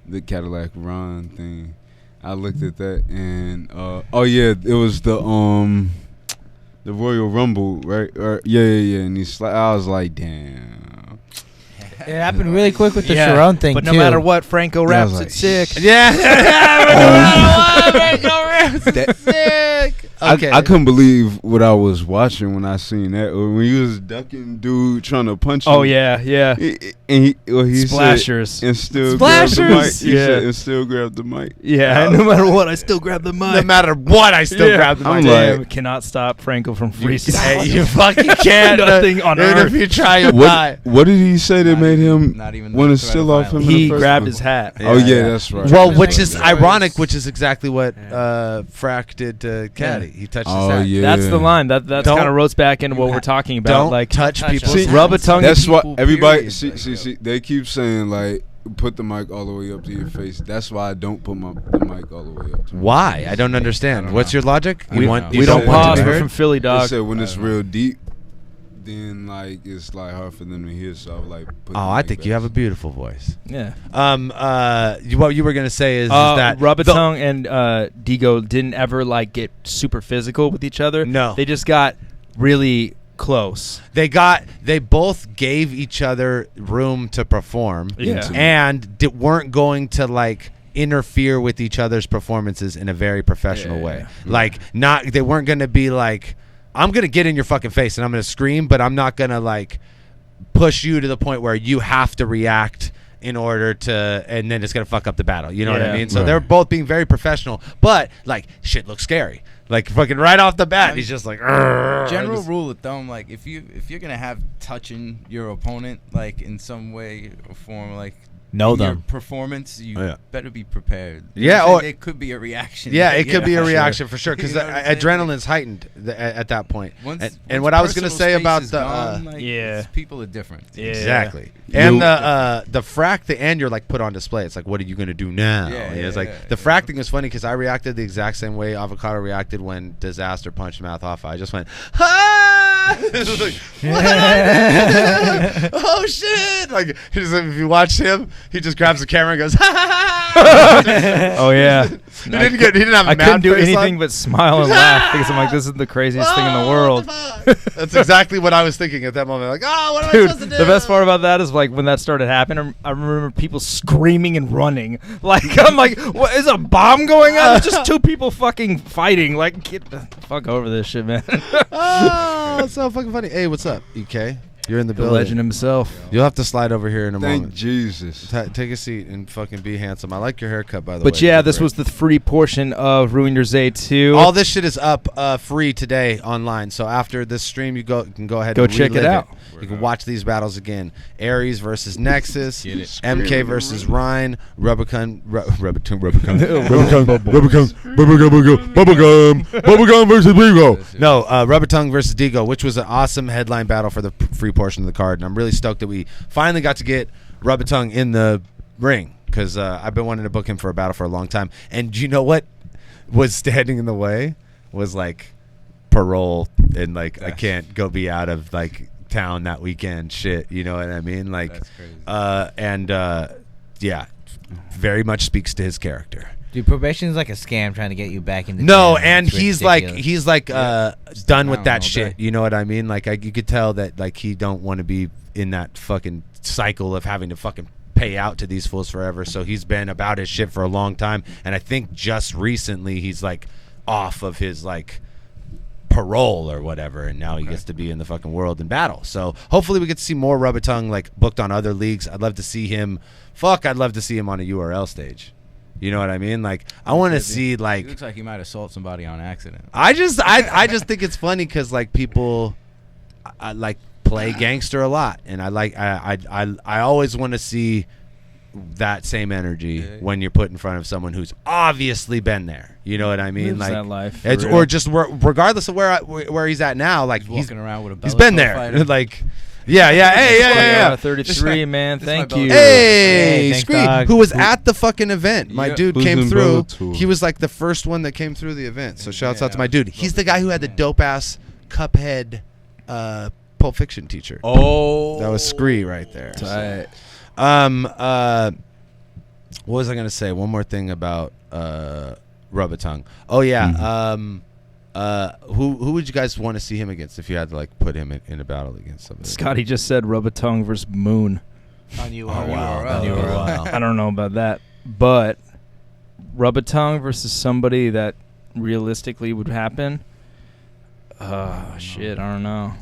K: the Cadillac Ron thing. I looked at that and it was the the Royal Rumble, right? Yeah. And I was like, damn.
L: It happened really quick with the
J: Yeah,
L: Sharon thing,
J: but no
L: too.
J: matter what, Franco
K: Yeah, I
J: raps
K: was
J: it
K: like,
J: sick.
F: Yeah. No matter what, Franco raps it sick. Okay.
K: I couldn't believe what I was watching when I seen that. When he was ducking dude trying to punch him.
J: Oh yeah.
K: And he
J: Splashers.
K: said, and still grabbed the mic.
J: Splashers.
K: He
J: Yeah.
K: said, and still grabbed the mic.
J: Yeah, no matter what, I still grab the mic.
F: No matter what, I still grab the
K: I'm
F: mic.
J: Damn,
K: like-
J: cannot stop Franco from freestyling.
F: Hey, you fucking can't.
J: Nothing on
F: Even
J: earth.
F: if you try, you'll die.
K: What did he say that made him
M: not even
K: want to
M: the threat
K: steal
M: of
K: off him? in
J: He
K: the first
J: grabbed
K: place?
J: his hat.
K: Oh yeah, that's right.
F: Well,
L: Just
F: which
L: like
F: is
L: the
F: ironic,
L: boys.
F: which is exactly what Frack did to Caddy. He touched his
K: Oh
F: hat.
K: yeah.
J: That's the line. That
F: Don't-
J: kind of rotes back into what we're talking about.
F: Don't
J: Like
F: touch people's
K: See,
F: hats.
J: rub a tongue.
K: That's what
M: people,
K: everybody
M: period.
K: see. They keep saying like, put the mic all the way up to your face. That's why I don't put the mic all the way up. To my
F: Why?
K: face.
F: I don't understand.
M: I don't
F: What's
M: know.
F: your logic?
M: I
F: You
M: don't
F: want?
M: know.
F: You
J: we don't
K: said-
F: want to
J: pause.
F: be
J: We're
F: heard?
J: from Philly,
K: They
J: dog.
K: said when
M: I
K: it's
M: don't know.
K: real deep, then like it's like hard for them to hear. So I was like, put the
F: Oh, I
K: mic
F: think
K: back.
F: you have a beautiful voice.
J: Yeah.
F: What you were gonna say is that
J: Rub-a-Tongue and Digo didn't ever like get super physical with each other.
F: No.
J: They just got really close.
F: they both gave each other room to perform,
J: Yeah.
F: and weren't going to like interfere with each other's performances in a very professional way. Like they weren't gonna be like, I'm gonna get in your fucking face and I'm gonna scream, but I'm not gonna like push you to the point where you have to react in order to, and then it's gonna fuck up the battle. You know what I
J: Yeah.
F: mean? So
K: Right.
F: they're both being very professional, but like shit looks scary. Like fucking right off the bat, he's just like, "Argh."
M: General rule of thumb, like if you're gonna have touching your opponent like in some way or form, like
L: Know
M: in your
L: them.
M: performance, you
F: Yeah.
M: better be prepared.
F: Yeah,
M: Or
F: or-
M: there could be a reaction.
F: Yeah, it
M: You
F: could
M: know?
F: be a
M: Sure.
F: reaction for sure
M: You
F: because
M: know what I'm saying?
F: adrenaline's heightened at that point.
M: Once,
F: and
M: once
F: what I was gonna
M: personal
F: say
M: space
F: about
M: is
F: the
M: gone, like,
J: Yeah.
M: people are different.
J: Yeah.
F: exactly,
K: You-
F: and the frack, the and you're like put on display. It's like, what are you gonna do now?
M: Yeah,
F: And it's
M: yeah,
F: like
M: yeah,
F: the frack thing was funny because I reacted the exact same way Avocado reacted when Disaster punched Mouth off. I just went, ha! It was like, what? Oh shit! Like if you watch him, he just grabs the camera and goes, ha ha ha!
J: Oh yeah.
F: He didn't have a
J: I couldn't
F: mad
J: do
F: face
J: anything
F: on.
J: but smile and laugh because I'm like, this is the craziest thing in the world.
F: That's exactly what I was thinking at that moment. Like, oh, what am I
J: Dude,
F: supposed to do?
J: the best part about that is like when that started happening, I remember people screaming and running. Like I'm like, what is a bomb going on? It's just two people fucking fighting. Like get the fuck over this shit, man.
F: Oh, it's so fucking funny. Hey, what's up, EK? You're in the
J: The
F: building.
J: legend himself.
F: You'll have to slide over here in a
K: Thank
F: moment.
K: Jesus.
F: Take a seat and fucking be handsome. I like your haircut, by the way.
J: But yeah,
F: You're
J: this
F: great.
J: was the free portion of Ruin Your Zay 2.
F: All this shit is up free today online. So after this stream, you can go ahead
J: Go
F: and
J: check it
F: relive
J: out.
F: You can watch these battles again. Ares versus Nexus,
M: Get it.
F: MK versus Ryan, Rubicon
K: Bubblegum versus Rigo.
F: No, Rubber-Tongue versus Digo, which was an awesome headline battle for the free portion of the card. And I'm really stoked that we finally got to get Rubber-Tongue in the ring because I've been wanting to book him for a battle for a long time. And you know what was standing in the way was like parole and like I can't go be out of like town that weekend shit. You know what I mean? Like,
M: That's crazy.
F: yeah, very much speaks to his character.
L: Dude, probation's like a scam trying to get you back in the
F: No,
L: gym.
F: and
L: It's
F: he's
L: ridiculous.
F: like done with
M: Down
F: that
M: all
F: shit.
M: day.
F: You know what I mean? Like you could tell that like he don't want to be in that fucking cycle of having to fucking pay out to these fools forever. So he's been about his shit for a long time, and I think just recently he's like off of his like parole or whatever, and now he gets to be in the fucking world and battle. So hopefully we get to see more Rubber-Tongue like booked on other leagues. I'd love to see him. I'd love to see him on a URL stage. You know what I mean? Like I want to see
M: He
F: like
M: looks like he might assault somebody on accident.
F: I just think it's funny because like people I like play gangster a lot, and I always want to see that same energy when you're put in front of someone who's obviously been there. You know what I mean?
J: Lives
F: like
J: that life, for
F: it's
J: real.
F: or just regardless of where he's at now. Like
M: He's walking around with a
F: he's
M: Bellator
F: been there.
M: fighter.
F: Like yeah. Hey, yeah.
J: 33, man. Thank you.
F: Hey,
L: thanks,
F: Screed,
L: dog.
F: who was at the fucking event. My dude
K: Who's
F: came
K: in
F: through.
K: Bellator?
F: He was like the first one that came through the event. So shouts out to my dude. He's the guy who had the dope ass Cuphead Pulp Fiction teacher.
M: Oh,
F: That was Scree right there.
M: Tight.
F: What was I gonna say? One more thing about Rubber-Tongue. Oh yeah. Who would you guys want to see him against if you had to like put him in a battle against somebody?
J: Scotty just said Robotongue versus Moon.
L: On URL.
F: On URL.
J: I don't know about that, but Robotongue versus somebody that realistically would happen. Shit, I don't know.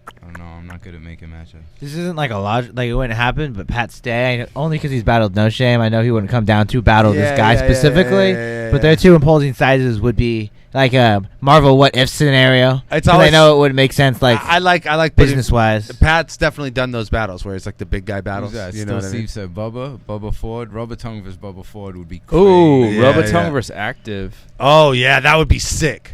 M: I don't know. I'm not good at making matchups.
L: This isn't like a logic, like it wouldn't happen, but Pat Stay, only because he's battled No Shame, I know he wouldn't come down to battle this guy specifically. But their two imposing sizes would be like a Marvel what if scenario.
F: It's
L: 'Cause
F: always,
L: I know it would make sense, like
F: I like
L: business wise.
F: Pat's definitely done those battles where it's like the big guy battles.
M: Who's that?
F: You know what I mean?
M: Steve said Bubba Ford. Robotongue versus Bubba Ford would be crazy.
J: Ooh,
F: Yeah,
J: Robotongue
F: yeah.
J: versus Active.
F: Oh yeah, that would be sick.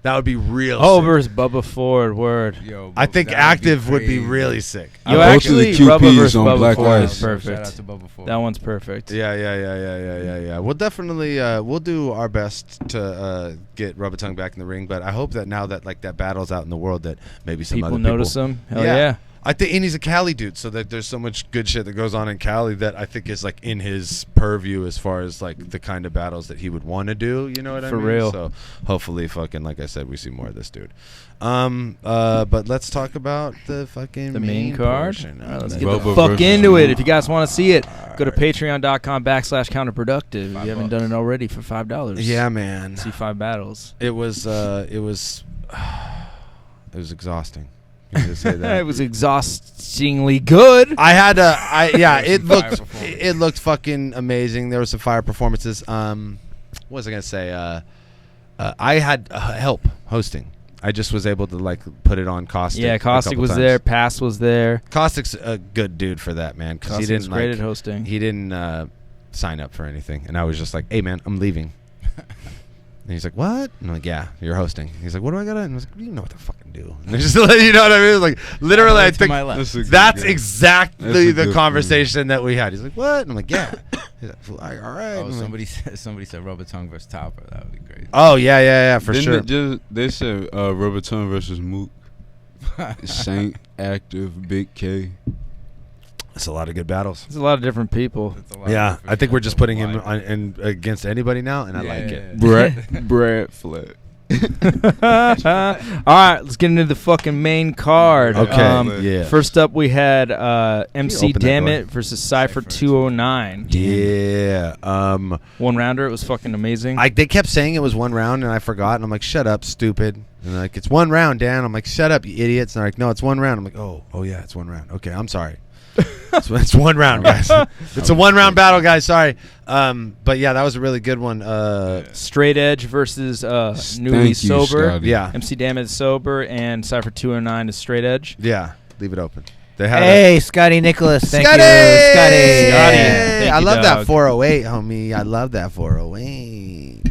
F: That would be real.
J: Oh,
F: sick.
J: versus Bubba Ford. Word.
M: Yo,
F: I think
M: that
F: Active would be
M: crazy.
F: really sick.
J: Yo,
K: Both of
J: actually,
K: the
J: Bubba
K: QPs
J: versus
K: on
J: Bubba
K: Black
J: Ford
K: Lives.
J: is
M: Shout
J: perfect.
M: out to Bubba Ford.
J: That one's perfect.
F: Yeah. We'll definitely we'll do our best to get Robotongue back in the ring, but I hope that now that like that battle's out in the world that maybe some
J: People
F: other
J: notice him. Hell yeah.
F: I think, and he's a Cali dude, so that there's so much good shit that goes on in Cali that I think is like in his purview as far as like the kind of battles that he would want to do. You know what I
J: For
F: mean?
J: real.
F: So hopefully, fucking like I said, we see more of this dude. But let's talk about the fucking
J: The main card.
F: portion.
J: All right, let's
F: Like,
J: get the
K: Bubba
J: fuck
K: versus
J: into it.
K: Moon.
J: If you guys want to see it, go to patreon.com/counterproductive. If you haven't done it already for $5.
F: yeah, man.
J: See 5 battles.
F: It was exhausting. You can just say that.
J: It was exhaustingly good.
F: I had to. It
M: Fire
F: looked.
M: performance.
F: It looked fucking amazing. There was some fire performances. What was I gonna say? I had help hosting. I just was able to like put it on Caustic.
J: Yeah,
F: a
J: Caustic
F: couple
J: was
F: times.
J: there. Pass was there.
F: Caustic's a good dude for that, man. Because he
J: Caustic's
F: didn't
J: great
F: like,
J: at hosting.
F: He didn't sign up for anything, and I was just like, "Hey, man, I'm leaving." And he's like, "What?" And I'm like, "Yeah, you're hosting." He's like, "What do I gotta?" And I was like, "You know what to fucking do." And just to let you know what I mean? Like literally, I think that's exactly the conversation that we had. He's like, "What?" And I'm like, "Yeah." He's like, "All right."
M: Oh,
F: I'm like,
M: somebody said Robotongue versus Topper. That would be great.
F: oh yeah, for
K: Didn't
F: sure.
K: They said Robotongue versus Mook. Saint, Active, Big K.
F: It's a lot of good battles.
J: There's a lot of different people.
F: Yeah, I think we're just putting him in against anybody now, and I like it.
K: Brad Flat.
J: All right, let's get into the fucking main card.
F: Okay, yeah.
J: First up, we had MC
F: open that
J: Dammit
F: door?
J: versus Cypher 209.
F: Yeah.
J: One rounder. It was fucking amazing.
F: They kept saying it was one round, and I forgot. And I'm like, "Shut up, stupid!" And they're like, "It's one round, Dan." I'm like, "Shut up, you idiots!" And they're like, "No, it's one round." I'm like, "Oh yeah, it's one round. Okay, I'm sorry." It's one round, guys. It's a one round battle, guys. Sorry. But yeah, that was a really good one.
J: Straight Edge versus Newly
K: you,
J: Sober.
K: Scotty.
F: Yeah.
J: MC Dammit is sober, and Cypher 209 is Straight Edge.
F: Yeah. Leave it open. They had
L: Hey, Scotty Nicholas. Thank
F: Scotty!
L: you, Scotty.
J: Scotty.
F: Hey,
J: Thank
F: I
J: you,
F: love
J: dog.
F: that 408, homie. I love that 408.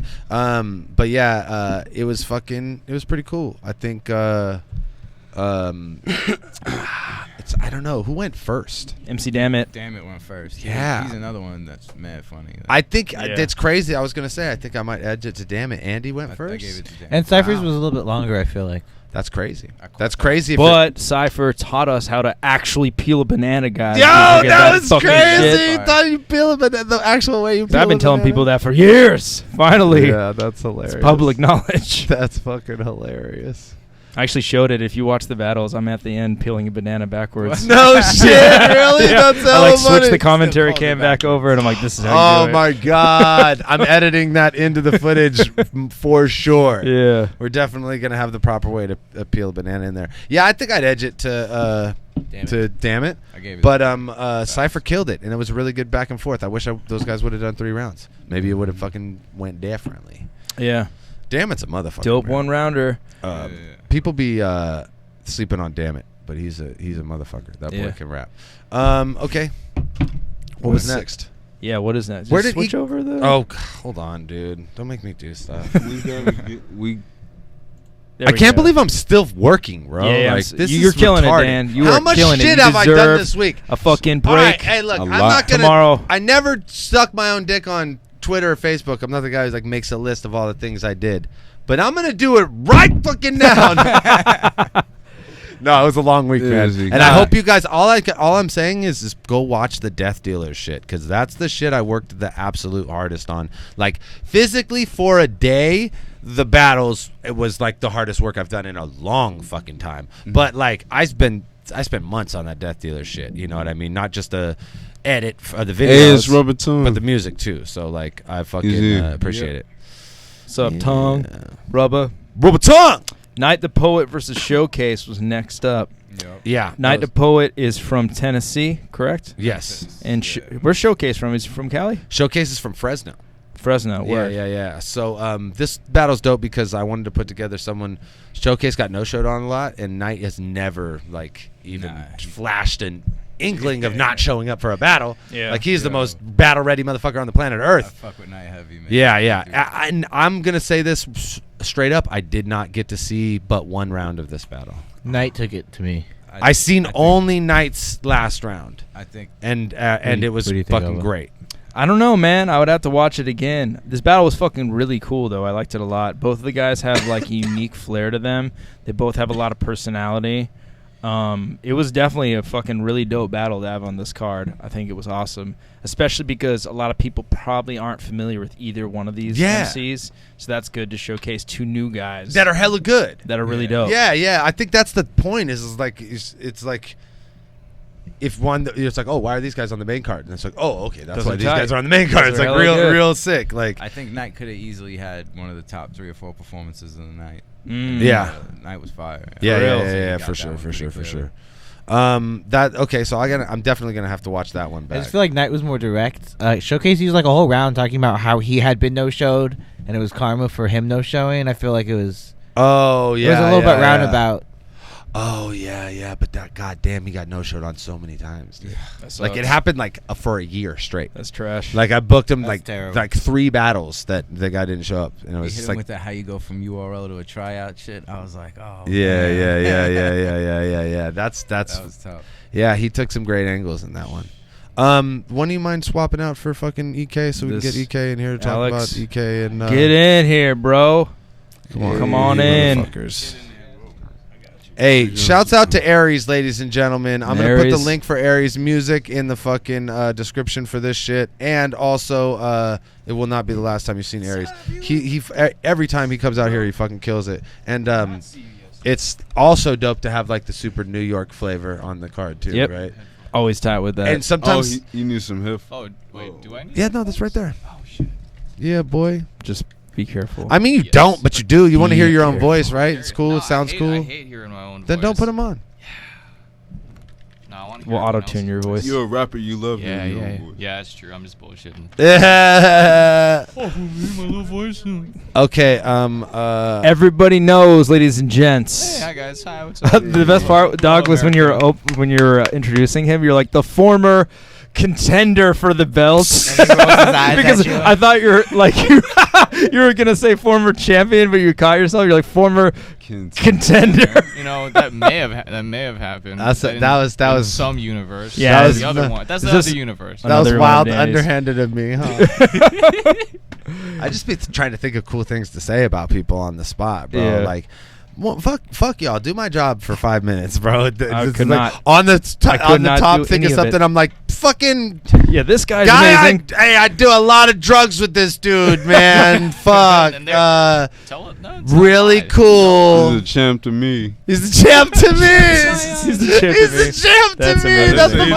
F: But yeah, it was pretty cool. I think I don't know who went first.
J: MC Dammit.
M: Dammit went first.
F: Yeah.
M: He's another one that's mad funny.
F: I think
J: Yeah.
F: it's crazy. I was gonna say I think I might edge it to Dammit. Andy went
M: I
F: first.
M: gave it to Dammit.
L: And Cypher's was a little bit longer, I feel like.
F: That's crazy.
M: I caught
F: That's
M: that.
F: crazy.
J: But Cypher taught us how to actually peel a banana, guys.
F: Yo,
J: You forget
F: that was
J: fucking
F: crazy.
J: shit.
F: You thought you peel it, but the actual way you peel
J: I've been
F: a
J: telling
F: banana?
J: people that for years. Finally.
F: Yeah, that's hilarious.
J: It's public knowledge.
F: That's fucking hilarious.
J: I actually showed it. If you watch the battles, I'm at the end peeling a banana backwards.
F: No shit, really?
J: Yeah.
F: That's
J: I
F: hella
J: like switched
F: funny.
J: the commentary
M: Still
J: cam
M: calls it
J: back over, and I'm like, "This is how
F: Oh
J: you do it."
F: my god, I'm editing that into the footage for sure.
J: Yeah.
F: We're definitely gonna have the proper way to peel a banana in there. Yeah, I think I'd edge it to Dammit.
M: I gave it.
F: But Cypher killed it, and it was a really good back and forth. I wish those guys would have done 3 rounds. Maybe it would have fucking went differently.
J: Yeah.
F: Damit's a motherfucker.
J: Dope
F: man.
J: one rounder.
F: People be sleeping on Dammit, but he's a motherfucker. That boy
J: Yeah.
F: can rap. Okay. What was next?
J: Yeah, what is that?
F: Where
J: Just
F: did he-
J: switch over the?
F: Oh, hold on, dude. Don't make me do stuff.
K: We gotta get
J: There
F: I
J: we
F: can't
J: go.
F: believe I'm still working, bro.
J: Yeah,
F: like, this
J: you're
F: is
J: killing
F: retarded.
J: it, Dan. You
F: How
J: are
F: much
J: killing it.
F: shit
J: You
F: have I done
J: deserve
F: this week?
J: a fucking break.
F: All right, hey, look,
K: A
F: I'm
K: lot.
F: not gonna.
J: Tomorrow.
F: I never suck my own dick on Twitter or Facebook. I'm not the guy who like makes a list of all the things I did, but I'm gonna do it right fucking now. No, it was a long week, man.
K: Easy.
F: And I hope you guys. All I'm saying is just go watch the Death Dealer shit, because that's the shit I worked the absolute hardest on. Like physically for a day, the battles, it was like the hardest work I've done in a long fucking time. But like I spent months on that Death Dealer shit. You know what I mean? Not just the edit for the videos, but the music too. So like I fucking appreciate it.
J: What's up, Tongue? Rubber
F: Tongue.
J: Night the Poet versus Showcase was next up.
F: Yeah.
J: Night the Poet is from Tennessee, correct?
F: Yes.
J: And where's Showcase from? Is he from Cali?
F: Showcase is from Fresno.
J: Fresno. Word.
F: Yeah. So this battle's dope because I wanted to put together someone. Showcase got no showed on a lot, and Knight has never like even flashed an inkling of not showing up for a battle.
J: Yeah.
F: Like he's the most battle ready motherfucker on the planet Earth.
M: I fuck with Knight heavy, man.
F: Yeah. And I'm gonna say this straight up. I did not get to see but one round of this battle.
L: Knight took it to me.
F: I seen only Knight's last round.
M: I think,
F: and it was fucking great.
J: I don't know, man. I would have to watch it again. This battle was fucking really cool, though. I liked it a lot. Both of the guys have like a unique flair to them. They both have a lot of personality. It was definitely a fucking really dope battle to have on this card. I think it was awesome, especially because a lot of people probably aren't familiar with either one of these MCs. So that's good to showcase two new guys
F: that are hella good,
J: that are really dope.
F: Yeah. I think that's the point. Is like it's like. If one, it's like, oh, why are these guys on the main card? And it's like, oh, okay, that's why these guys are on the main card. It's like real sick. Like
M: I think Knight could have easily had one of the top 3 or 4 performances of the night.
F: Yeah,
M: Knight was fire.
F: Yeah, for sure. That okay. So I'm definitely gonna have to watch that one back.
L: I just feel like Knight was more direct. Showcase used like a whole round talking about how he had been no showed, and it was karma for him no showing. I feel like it was.
F: Oh yeah,
L: it was a little bit roundabout.
F: Oh yeah, but that goddamn, he got no showed on so many times, dude.
J: Like
F: it happened like for a year straight.
J: That's trash.
F: Like I booked him
L: That's
F: like 3 battles that the guy didn't show up, and it was
M: Hit
F: just
M: him
F: like
M: with that how you go from URL to a tryout shit. I was like, oh
F: yeah. That's
M: that was tough.
F: Yeah, he took some great angles in that one. One of you mind swapping out for fucking EK so we can get EK in here to talk
J: Alex,
F: about EK and
J: get in here, bro. Come on in.
F: Motherfuckers. Hey, shouts out to Aries, ladies and gentlemen. I'm going to put the link for Aries music in the fucking description for this shit. And also, it will not be the last time you've seen Aries. He every time he comes out here, he fucking kills it. And it's also dope to have like the super New York flavor on the card too, right?
J: Always tight with that.
F: And sometimes
K: you need some hip.
N: Oh, wait, do I need
F: no, that's right there.
N: Oh, shit.
F: Yeah, boy.
J: Just be careful.
F: I mean, you don't, but you do. You want to hear your own voice, right? It's cool. It sounds cool.
N: I hate hearing my own voice.
F: Then don't put them on.
N: No, I want to
J: we'll auto-tune your voice.
K: You're a rapper. You love hearing your own voice.
N: Yeah, that's true. I'm just bullshitting.
E: My little voice.
F: Okay.
J: Everybody knows, ladies and gents.
N: Hey, hi guys. Hi. What's up?
J: The best part, Dog, was when you're introducing him. You're like the former contender for the belts. Because I thought you were gonna say former champion, but you caught yourself. You're like former contender.
N: You know that may have happened.
F: That was
N: some universe.
J: Yeah,
N: that was the other one. That's the other universe.
F: That was wild, underhanded of me, huh? I just be trying to think of cool things to say about people on the spot, bro.
J: Yeah.
F: Like, well, fuck y'all. Do my job for 5 minutes, bro.
J: I could not.
F: On the top, think of something. I'm like, fucking.
J: Yeah, this guy's
F: guy,
J: amazing.
F: I do a lot of drugs with this dude, man. Fuck. Really cool.
K: He's a champ to me.
F: He's the champ to me.
J: He's the champ to me.
F: He's the champ to me.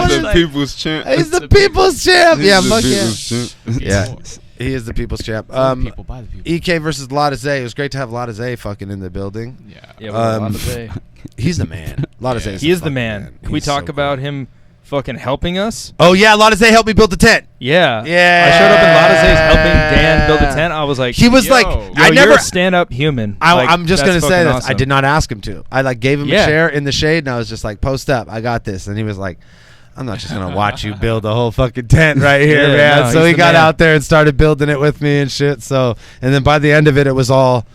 K: He's the people's champ.
F: He's the people's champ. Yeah, fuck
K: yeah.
F: Yeah. He is the people's champ.
N: People by the people.
F: EK versus Lotta Zay. It was great to have Lotta Zay fucking in the building.
N: Yeah.
J: Lotta Zay.
F: He's the man. Lotta Zay.
J: He is the man. Can we talk about him fucking helping us?
F: Oh yeah, Lotta Zay helped me build the tent.
J: Yeah.
F: I
J: showed up and Lotta Zay's helping Dan build a tent. I was like,
F: he was like, I never
J: you're a stand-up human.
F: I'm just gonna say this.
J: Awesome.
F: I did not ask him to. I like gave him a chair in the shade, and I was just like, post up. I got this, and he was like, I'm not just gonna watch you build a whole fucking tent right here, man.
J: No,
F: so he got out there and started building it with me and shit. So, and then by the end of it, it was all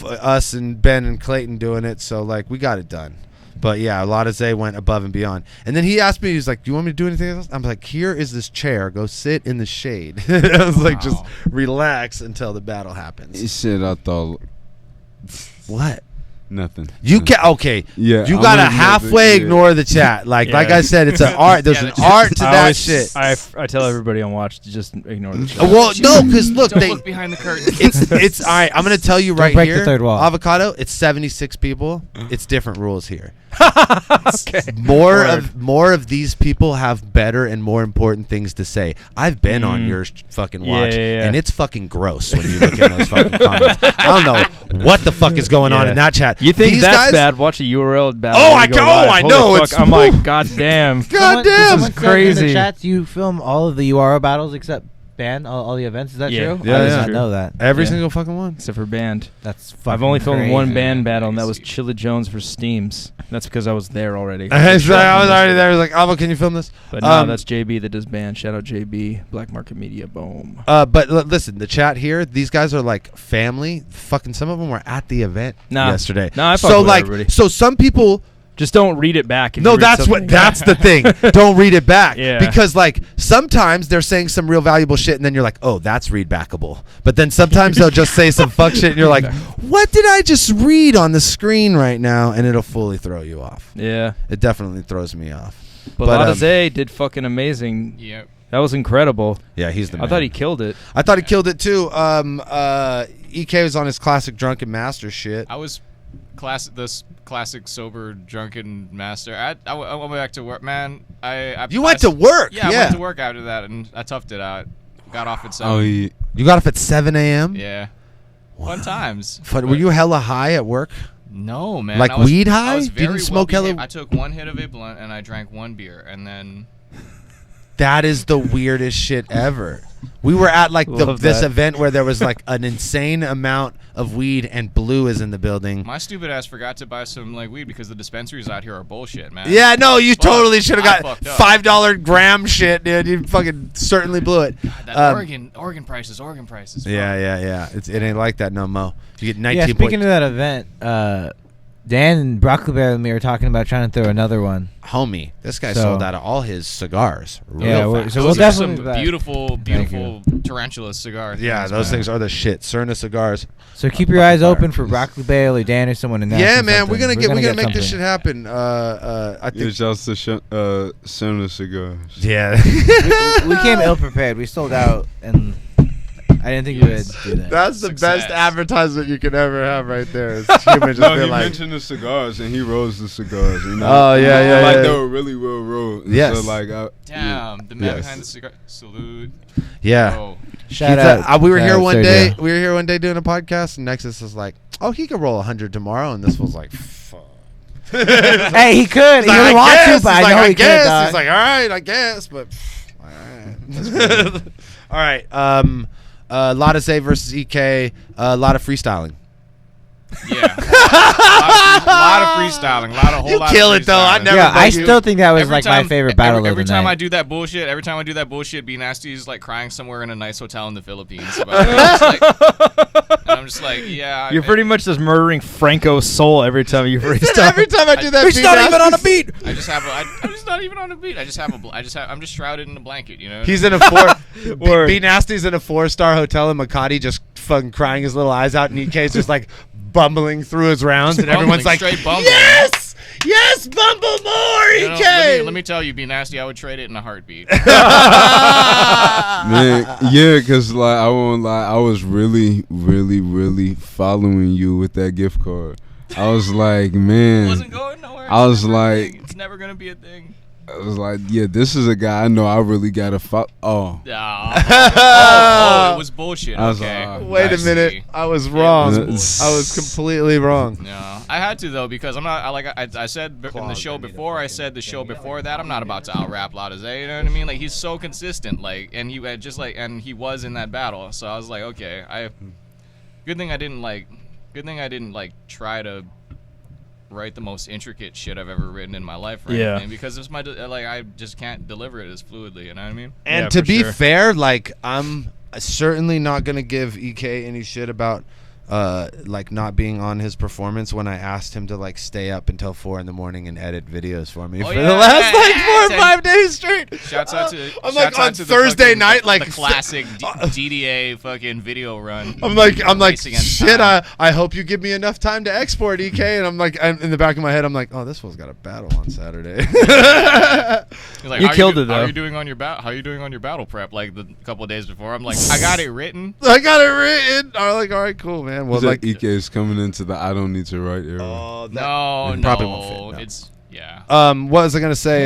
F: us and Ben and Clayton doing it. So like we got it done. But yeah, Lotta Zay went above and beyond. And then he asked me, he was like, "Do you want me to do anything else?" I'm like, "Here is this chair. Go sit in the shade." I was like, "Just relax until the battle happens."
K: He said, "I thought."
F: What?
K: Nothing.
F: You can okay.
K: Yeah,
F: you
K: I'm
F: gotta
K: looking at
F: halfway
K: the-
F: ignore the chat. Like I said, it's an art. There's an art to that shit.
J: I tell everybody on watch to just ignore the chat.
F: Well, no, because look,
N: Don't
F: they,
N: look behind the curtain.
F: it's all right. I'm gonna tell you
L: Don't
F: right
L: break
F: here.
L: the third wall.
F: Avocado. It's 76 people. It's different rules here.
J: Okay.
F: More of these people have better and more important things to say. I've been on your fucking watch,
J: Yeah.
F: and it's fucking gross when you look at those fucking comments. I don't know what the fuck is going on in that chat.
J: You think
F: These
J: that's
F: guys,
J: bad? Watch a URL battle.
F: Oh,
J: when
F: I
J: you go
F: go-
J: live.
F: I
J: Holy
F: know,
J: fuck,
F: it's-
J: I'm like, goddamn.
F: Goddamn.
L: Someone
J: This is
L: said in
J: crazy.
L: the chats you film all of the URL battles except band, all the events. Is that
J: Yeah.
L: true?
F: Yeah,
L: I did
F: yeah.
L: not know that.
F: Every
J: Yeah.
F: single fucking one.
J: Except for band.
L: That's fucking
J: I've only filmed one
L: crazy.
J: band battle, and that was Chilla Jones for Steams. That's because I was there already.
F: I was already there. I was like, Avo, can you film this?
J: But no, that's JB that does band. Shout out JB, Black Market Media. Boom.
F: But listen, the chat here, these guys are like family. Fucking some of them were at the event yesterday.
J: Nah, I fuck
F: so
J: with
F: like,
J: everybody.
F: so some people.
J: Just don't read it back. If
F: No,
J: you read
F: that's
J: something.
F: that's the thing. Don't read it back.
J: Yeah.
F: Because like sometimes they're saying some real valuable shit, and then you're like, oh, that's read backable. But then sometimes they'll just say some fuck shit, and you're like, what did I just read on the screen right now? And it'll fully throw you off.
J: Yeah.
F: It definitely throws me off.
J: But YOUR ZAE did fucking amazing.
N: Yep.
J: That was incredible.
F: Yeah, he's the
J: I
F: man.
J: thought he killed it.
F: I thought he killed it too. EK was on his classic drunken master shit.
N: I was classic sober drunken master. I went back to work, man.
F: You went to work?
N: Yeah, I
F: Yeah.
N: went to work after that, and I toughed it out. Got off at 7.
K: Oh, yeah.
F: You got up at 7 a.m.?
N: Yeah. Fun times.
F: Fun. Were you hella high at work?
N: No, man.
F: Like
N: I was,
F: weed
N: I
F: high?
N: was
F: You
N: very
F: didn't smoke
N: well-behaved.
F: hella.
N: I took one hit of a blunt and I drank one beer, and then
F: That is the weirdest shit ever. We were at like
J: Love
F: this
J: that.
F: event where there was like an insane amount of weed, and Blue is in the building.
N: my stupid ass forgot to buy some like weed because the dispensaries out here are bullshit, man.
F: Yeah, no, you
N: Fuck,
F: totally should have
N: I
F: got
N: fucked up.
F: $5 gram shit, dude. You fucking certainly blew it.
N: That Oregon prices. Bro.
F: Yeah. It ain't like that no mo. You get 19.
L: Yeah, speaking of that event, Dan and Broccoli Bear and me were talking about trying to throw another one.
F: Homie, this guy
L: So-
F: sold out of all his cigars.
L: Yeah,
F: Real
L: we're-
F: fast.
L: so we'll
N: Those are
L: definitely
N: some
L: be back.
N: beautiful tarantula cigars.
F: Yeah, those things are the shit. Cerna cigars.
L: So keep your eyes open for Broccoli Bale or Dan or someone in that.
F: Yeah, man, we're gonna make this
L: something.
F: shit happen. I think.
K: It's just the Sona cigars.
F: Yeah.
L: we came ill prepared. We sold out, and I didn't think we would do that.
F: That's the
N: Success.
F: best advertisement you can ever have right there. Is human just
K: No,
F: being
K: he
F: like,
K: mentioned the cigars and he rolls the cigars. You know?
F: Oh, yeah,
K: Like
F: yeah.
K: they were really well rolled. And
F: Yes.
K: So like,
N: Damn, the man
F: Yes.
N: behind the cigar. Salute.
F: yeah.
N: Oh,
L: Shout
F: He's
L: out.
F: we were
L: shout
F: here
L: out
F: one
L: Sergio.
F: day. We were here one day doing a podcast, and Nexus is like, "Oh, he could roll 100 tomorrow," and this was like, "Fuck."
L: Hey, he could. He
F: He's
L: really
F: like,
L: wants to,
F: guess.
L: but
F: He's
L: I
F: like,
L: know he
F: guess.
L: could. dog.
F: He's like, "All right, I guess," but all right. All right. Lot of Zay versus EK. A lot of freestyling.
N: yeah. a lot of freestyling.
F: You kill it though. I never.
L: Yeah, I
F: thought you-
L: still think that was
N: Every
L: like my
N: time-
L: favorite battle
N: every
L: of the
N: time
L: night.
N: I do that bullshit, Be Nasty's like crying somewhere in a nice hotel in the Philippines. About it. And I'm just like, yeah.
J: You're pretty much just murdering Franco's soul every time you freestyle.
F: Every time I do that,
J: He's not even on a beat.
N: I just have. I'm just not even on a beat. I'm just shrouded in a blanket. You know.
F: He's in a
J: Word.
F: B Nasty's in a 4-star hotel in Makati, just fucking crying his little eyes out, and EK's just like bumbling through his rounds, and everyone's like,
N: straight bumbling.
F: yes, bumble more,
N: You know,
F: EK.
N: let me tell you, Be Nasty, I would trade it in a heartbeat.
K: Man, yeah, because like I won't lie, I was really, really, really following you with that gift card. I was like, man,
N: It wasn't going nowhere.
K: I was
N: It's never a
K: like,
N: thing. It's never gonna be a thing.
K: I was like, yeah, this is a guy I know I really gotta follow. Oh,
N: Oh, it was bullshit.
K: I was
N: Okay.
K: like,
F: Wait a
N: I
F: minute,
N: see.
F: I was wrong.
K: Yeah,
F: I was completely wrong.
N: No, I had to though because I'm not. I said in the show before. I said the show before that I'm not about to out rap YOUR ZAE. You know what I mean? Like he's so consistent. Like and he had just like and he was in that battle. So I was like, okay, good thing I didn't try to write the most intricate shit I've ever written in my life or
J: Yeah.
N: anything because it's I just can't deliver it as fluidly. You know what I mean?
F: And
J: Yeah,
F: to
J: for
F: be
J: sure.
F: fair, like I'm certainly not gonna give EK any shit about like not being on his performance when I asked him to like stay up until 4 a.m. and edit videos for me for the last like 4 or 5 days straight.
N: Shouts out to
F: I'm
N: shouts
F: like
N: out
F: on
N: to the
F: Thursday
N: fucking-
F: night,
N: the,
F: like
N: the classic DDA fucking video run.
F: I'm like
N: Race against
F: shit.
N: time.
F: I hope you give me enough time to export EK. And I'm like in the back of my head, I'm like, oh, this fool's got a battle on Saturday.
N: He's like,
J: You
N: "How
J: killed
N: do-
J: it, though.
N: How are you doing on your How are you doing on your battle prep? Like the couple of days before, I'm like, I got it written.
F: I got it written. I'm like, all right, cool, man. Well,
K: Well,
F: like,
K: EK is coming into the I don't need to write era.
N: No,
F: probably
N: no,
F: won't fit, no.
N: it's yeah.
F: What was I gonna say?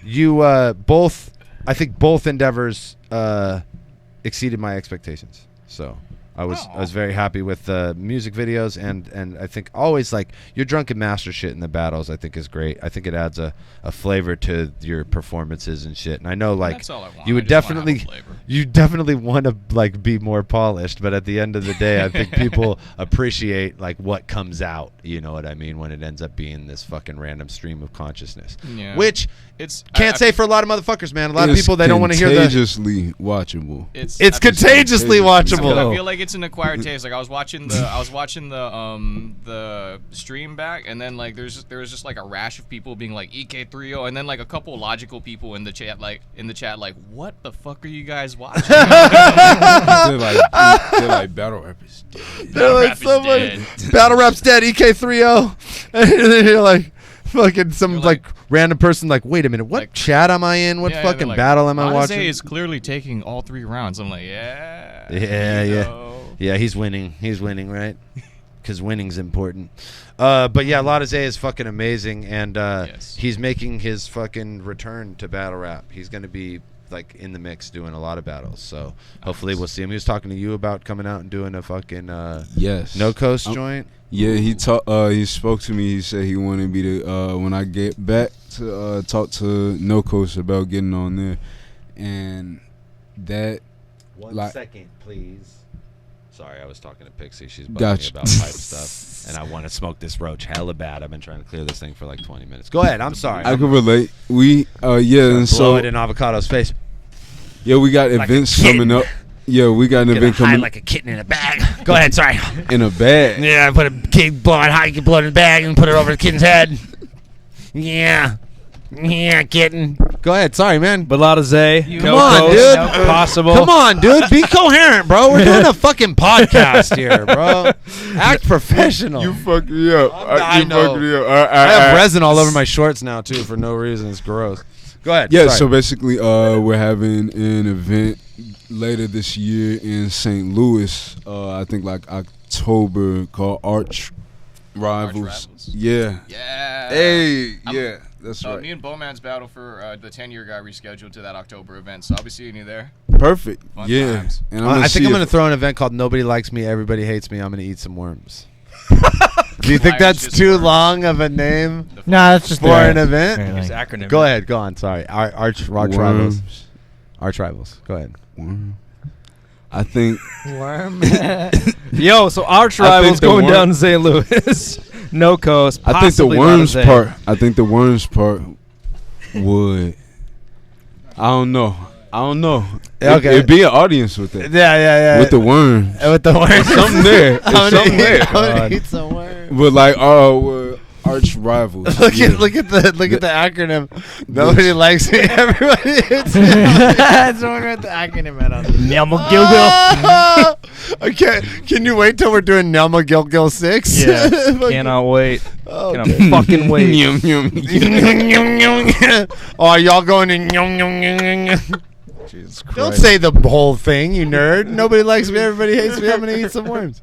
F: You both, I think both endeavors exceeded my expectations. So I was very happy with the music videos and I think always like your drunken master shit in the battles I think is great. I think it adds a flavor to your performances and shit. And I know like
N: That's all I want.
F: you
N: I
F: would
N: just wanna have a
F: definitely
N: flavor.
F: you definitely want to like be more polished, but at the end of the day I think people appreciate like what comes out, you know what I mean, when it ends up being this fucking random stream of consciousness.
N: Yeah.
F: Which
N: It's
F: can't
N: I-
F: say for a lot of motherfuckers, man. A lot of
K: It's
F: people they don't want to hear the
K: contagiously watchable.
F: It's
N: I feel-
F: contagiously watchable.
N: I feel like it's an acquired taste. Like I was watching the stream back, and then like there was just like a rash of people being like EK30, and then like a couple logical people in the chat like what the fuck are you guys watching?
K: they're like battle rappers.
F: They're like somebody battle rap's dead, EK30, and then you're like fucking some like random person like, wait a minute, what chat am I in? What
N: Yeah,
F: fucking
N: they're like,
F: battle am I
N: Anaze
F: watching?
N: is clearly taking all 3 rounds. I'm like, yeah.
F: Yeah, he's winning. He's winning, right? Because winning's important. But yeah, Lada Zay is fucking amazing, and he's making his fucking return to battle rap. He's gonna be like in the mix doing a lot of battles. So hopefully we'll see him. He was talking to you about coming out and doing a fucking
K: yes
F: No Coast joint.
K: Yeah, he spoke to me. He said he wanted me to when I get back to talk to No Coast about getting on there, and that.
F: One second, please. Sorry, I was talking to Pixie. She's bugging
K: Gotcha.
F: me about pipe stuff, and I want to smoke this roach hella bad. I've been trying to clear this thing for like 20 minutes. Go ahead. I'm sorry.
K: I can relate. We and
F: blow
K: so
F: it in Avocado's face.
K: Yeah, we got
F: Like
K: events
F: a kitten.
K: coming up. Yeah, we got an
F: Get
K: event
F: high
K: coming.
F: like a kitten in a bag. Go ahead. Sorry.
K: In a bag.
F: Yeah, put a kid blowing high, you blow it in a bag and put it over the kitten's head. Yeah. Yeah, kitten. Go ahead. Sorry, man.
J: Balada Zay.
F: Come on, dude.
J: Possible.
F: Come on, dude. Be coherent, bro. We're doing a fucking podcast here, bro. Act professional.
K: You fucked me up.
F: I
K: You
F: know.
K: fucked me up.
F: I have resin all over my shorts now, too, for no reason. It's gross. Go ahead.
K: Yeah,
F: Sorry.
K: so basically, we're having an event later this year in St. Louis. I think like October, called Arch Rivals. Yeah.
N: Yeah.
K: Hey, yeah, that's right.
N: Me and Bowman's battle for the 10-year got rescheduled to that October event, so I'll be seeing you there.
K: Perfect.
N: Fun
K: Yeah.
N: times.
K: And
F: I think
K: see
F: I'm going to
K: if-
F: throw an event called Nobody Likes Me, Everybody Hates Me. I'm going to eat some worms. Do you think
N: Flyers
F: that's
N: just
F: too
N: worms.
F: long of a name
L: No, that's just
F: for an event?
J: It's acronym.
F: Go ahead. Go on. Sorry. Arch Rivals.
K: Worms.
F: Arch Rivals. Go ahead.
K: Worm. I think.
L: Worm.
J: Yo, so Arch
K: I think
J: Rivals
K: the
J: going
K: worm-
J: down to St. Louis. No Coast.
K: I think the
J: possibly
K: worms
J: Balada Zay.
K: part. I think the worms part would. I don't know.
F: Okay.
K: It'd be an audience with it.
F: Yeah.
K: With the worms.
F: With the worms.
K: There's something there. There's something there.
F: I'm going to eat some worms.
K: But like, we're Arch Rivals.
F: Look
K: Yeah.
F: at the acronym. Nobody likes me. Everybody hates me.
L: That's the one with the acronym out on it.
J: Nelma Gilgil.
F: Okay, can you wait till we're doing Nelma Gilgil 6?
J: Yeah. Cannot wait.
F: Oh,
J: Cannot fucking wait.
K: Yum, yum.
F: Oh, y'all going in yum, yum, yum, yum, yum.
K: Jesus
F: Don't
K: Christ.
F: say the whole thing, you nerd. Nobody likes me. Everybody hates me. I'm going to eat some worms.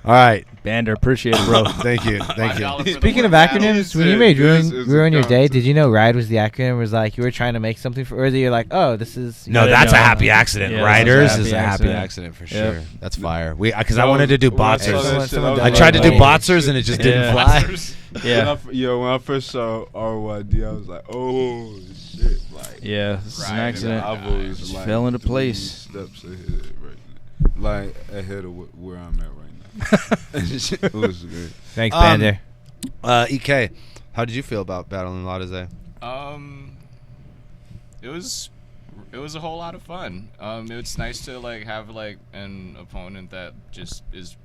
F: All right.
J: Bander, appreciate it, bro.
F: Thank you. Thank you.
N: $5 for the
L: Speaking of
N: worm battle.
L: acronyms, when you
K: it.
L: made
K: This is a
L: ruin your day,
K: concept.
L: did you know RIDE was the acronym? Was like you were trying to make something for, or you're like, oh, this is.
F: No,
L: you
F: that's a
L: know.
F: happy accident.
J: Yeah,
F: Riders
J: that's
F: is a happy accident for
J: Yep.
F: sure. That's fire. Because I wanted to do
K: When I saw
F: boxers.
K: that shit, I was
F: I
K: like,
F: tried to do
K: oh,
F: boxers and it just didn't
J: Yeah.
F: fly.
J: Yeah.
K: When I first saw RYD, I was like, oh shit! Like,
J: Yeah, this is an
N: Right,
J: accident.
K: I've always
J: Just
K: like
J: fell into
K: 3
J: place.
K: steps ahead right now, like ahead of where I'm at right now. It was great.
L: Thanks, Bander.
F: EK, how did you feel about battling Lada Zay?
N: It was a whole lot of fun. It's nice to like have like an opponent that just is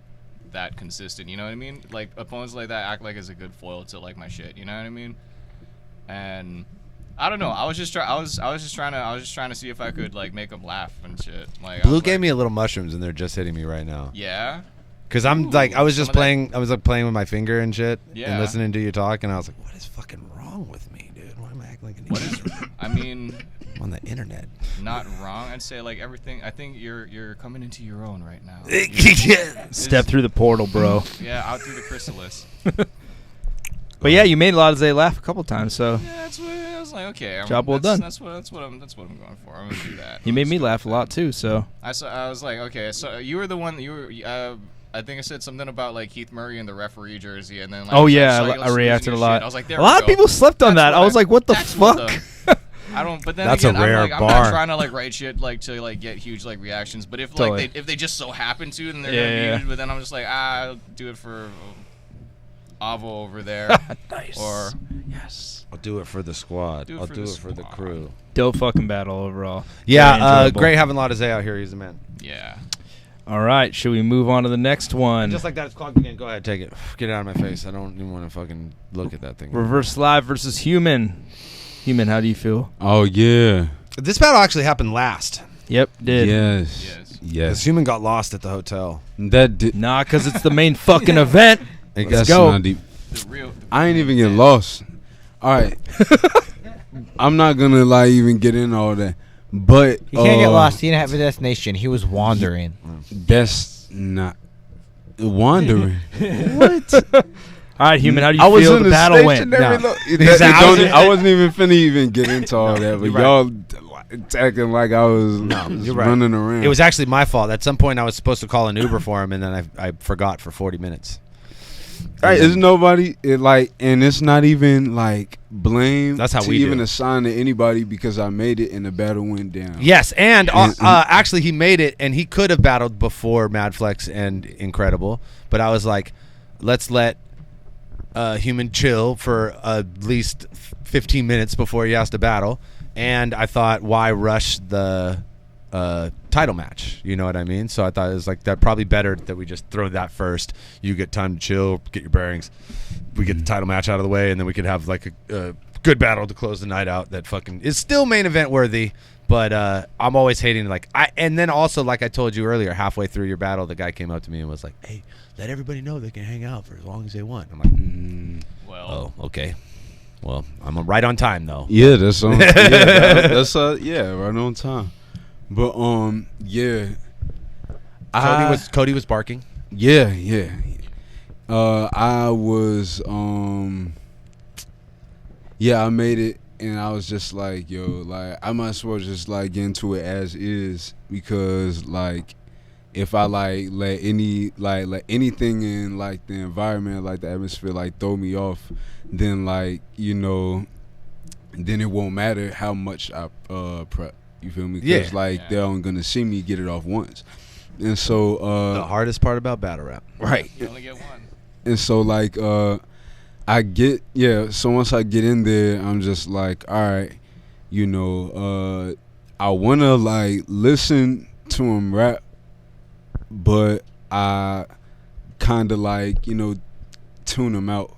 N: that consistent. You know what I mean? Like opponents like that act like it's a good foil to like my shit. You know what I mean? And I don't know. I was just trying to see if I could like make them laugh and shit. Like
F: Blue gave me a little mushrooms and they're just hitting me right now.
N: Yeah.
F: Cause I'm like I was just playing. I was like playing with my finger and shit.
N: Yeah.
F: And listening to you talk, and I was like, what is fucking wrong with me, dude? Why am I acting like an idiot?
N: I mean,
F: I'm on the internet.
N: Not wrong. I'd say like everything. I think you're coming into your own right now.
J: Step through the portal, bro.
N: Yeah, out through the chrysalis.
J: But yeah, you made a lot of Zay laugh a couple times, so
N: Yeah, that's what I was like. Okay,
J: job well done.
N: That's what I'm going for. I'm gonna do that.
J: You made me laugh a lot too, so
N: I was like, okay, so you were the one. I think I said something about like Keith Murray in the referee jersey, and then like,
J: oh yeah,
N: like,
J: I reacted a lot.
N: I was like, there
J: a lot of people slept on that. I was like, what the fuck?
N: I don't. But then
F: That's
N: again,
F: a rare
N: I'm
F: bar.
N: not trying to like write shit like to like get huge like reactions. But if
J: Totally.
N: like if they just so happen to, then they're
J: Yeah,
N: gonna be
J: yeah.
N: huge. But then I'm just like, I'll do it for Avo over there.
J: Nice.
N: Or
J: yes,
F: I'll do it for the squad.
N: Do it
F: I'll
N: for
F: do
N: the
F: it for the crew.
J: dope fucking battle overall. Very
F: Yeah,
J: enjoyable.
F: great having Zay out here. He's the man.
N: Yeah.
J: All right, should we move on to the next one?
F: Just like that, it's clogged again. Go ahead, take it. Get it out of my face. I don't even want to fucking look at that thing.
J: Reverse Live versus Human. Human, how do you feel?
K: Oh yeah.
F: This battle actually happened last.
J: Yep, did.
K: Yes.
F: Because Human got lost at the hotel.
K: That did.
J: Nah, because it's the main fucking event. Let's
K: That's
J: go.
K: not deep. I ain't even get lost. All right. I'm not gonna like even get in all that. But
L: He can't get lost. He didn't have a destination. He was wandering.
K: That's not wandering.
J: What? All right, Human, how do you
K: I was
J: feel
K: in
J: the
K: the
J: battle went?
K: stationary
J: No.
K: I wasn't even finna even get into all that, but
F: you're right.
K: y'all acting like I was
F: You're right.
K: running around.
F: It was actually my fault. At some point, I was supposed to call an Uber for him, and then I forgot for 40 minutes.
K: Right, it's nobody and it's not even like blame.
F: That's how
K: to
F: we
K: even
F: do.
K: assign to anybody because I made it and the battle went down.
F: Yes, and actually, he made it, and he could have battled before Madflex and Incredible, but I was like, let's let Human chill for at least 15 minutes before he has to battle, and I thought, why rush the title match? You know what I mean? So I thought it was like that probably better that we just throw that first. You get time to chill, get your bearings. We get the title match out of the way, and then we could have like a good battle to close the night out. That fucking is still main event worthy. But I'm always hating and then also like I told you earlier, halfway through your battle, the guy came up to me and was like, "Hey, let everybody know they can hang out for as long as they want." I'm like,
N: Well,
F: "Oh, okay. Well, I'm right on time though."
K: Yeah, that's on. That's right on time. But yeah.
F: Cody was barking.
K: Yeah. I was yeah, I made it, and I was just like, yo, like I might as well just like get into it as is, because like if I like let anything in like the environment, like the atmosphere, like throw me off, then like then it won't matter how much I prep. You feel me? Because they're only gonna see me get it off once, and so
F: the hardest part about battle rap,
K: right?
N: You only get one.
K: And so like I get so once I get in there, I'm just like, all right, I wanna like listen to him rap, but I kind of like tune him out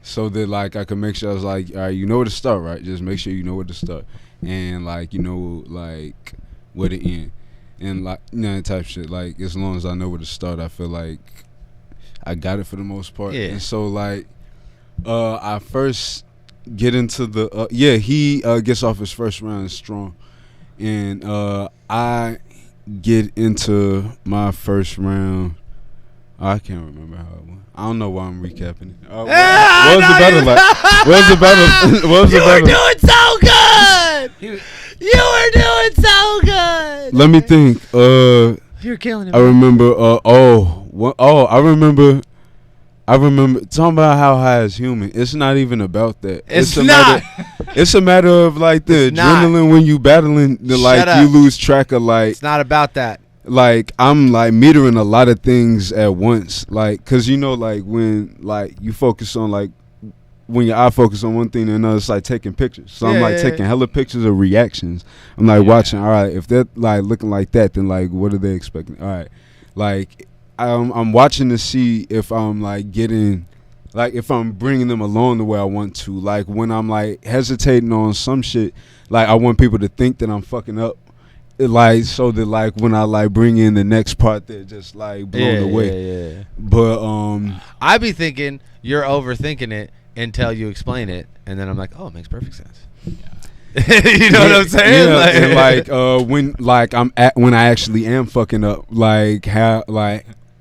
K: so that like I can make sure I was like, all right, you know where to start, right? Just make sure you know where to start, and like like where to end, and like type shit. Like as long as I know where to start, I feel like I got it for the most part.
F: Yeah.
K: And so like I first get into the he gets off his first round strong, and I get into my first round. I can't remember how it went. I don't know why I'm recapping it. What was the battle like? What was the battle? What was the battle?
L: You were doing so good. You were doing so good.
K: Let me think.
F: You're killing him.
K: I remember. I remember talking about how high is human. It's not even about that.
F: It's
K: a
F: not.
K: It's a matter of like the
F: It's not.
K: adrenaline when you battling.
F: Shut up.
K: You lose track of like.
F: It's not about that.
K: Like I'm like metering a lot of things at once. Like, cause like when like you focus on like when your eye focus on one thing and another, it's like taking pictures. So I'm like taking hella pictures of reactions. I'm like watching. All right, if they're like looking like that, then like what are they expecting? All right, like I'm watching to see if I'm like getting, like if I'm bringing them along the way I want to. Like when I'm like hesitating on some shit, like I want people to think that I'm fucking up. Like so that like when I like bring in the next part, they're just like blown away.
F: Yeah.
K: But
F: I be thinking you're overthinking it until you explain it, and then I'm like, oh, it makes perfect sense. You know what I'm saying?
K: Yeah, and like when like when I actually am fucking up, like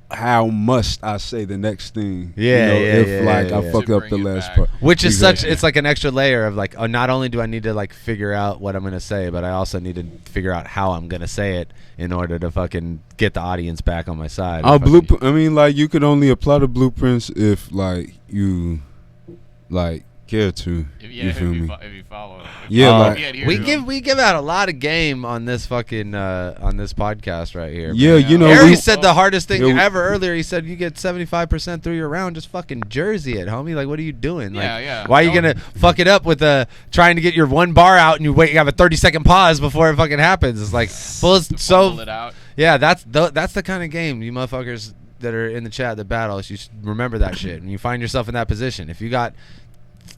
K: how must I say the next thing?
F: Yeah,
K: if like I fuck up the last part,
F: which is such, it's like an extra layer of like, oh, not only do I need to like figure out what I'm gonna say, but I also need to figure out how I'm gonna say it in order to fucking get the audience back on my side.
K: I mean, like you could only apply the blueprints if like you like care to. You feel me?
N: If you follow.
F: We give out a lot of game on this fucking on this podcast right here.
K: Yeah,
F: man.
K: you know,
F: Harry said the hardest thing ever earlier. He said you get 75% through your round, just fucking jersey it, homie. Like, what are you doing? Like, why are you gonna fuck it up with trying to get your one bar out and you have a 30-second pause before it fucking happens? It's like
N: Pull it out.
F: Yeah, that's the kind of game you motherfuckers that are in the chat that battle. You should remember that shit. And you find yourself in that position. If you got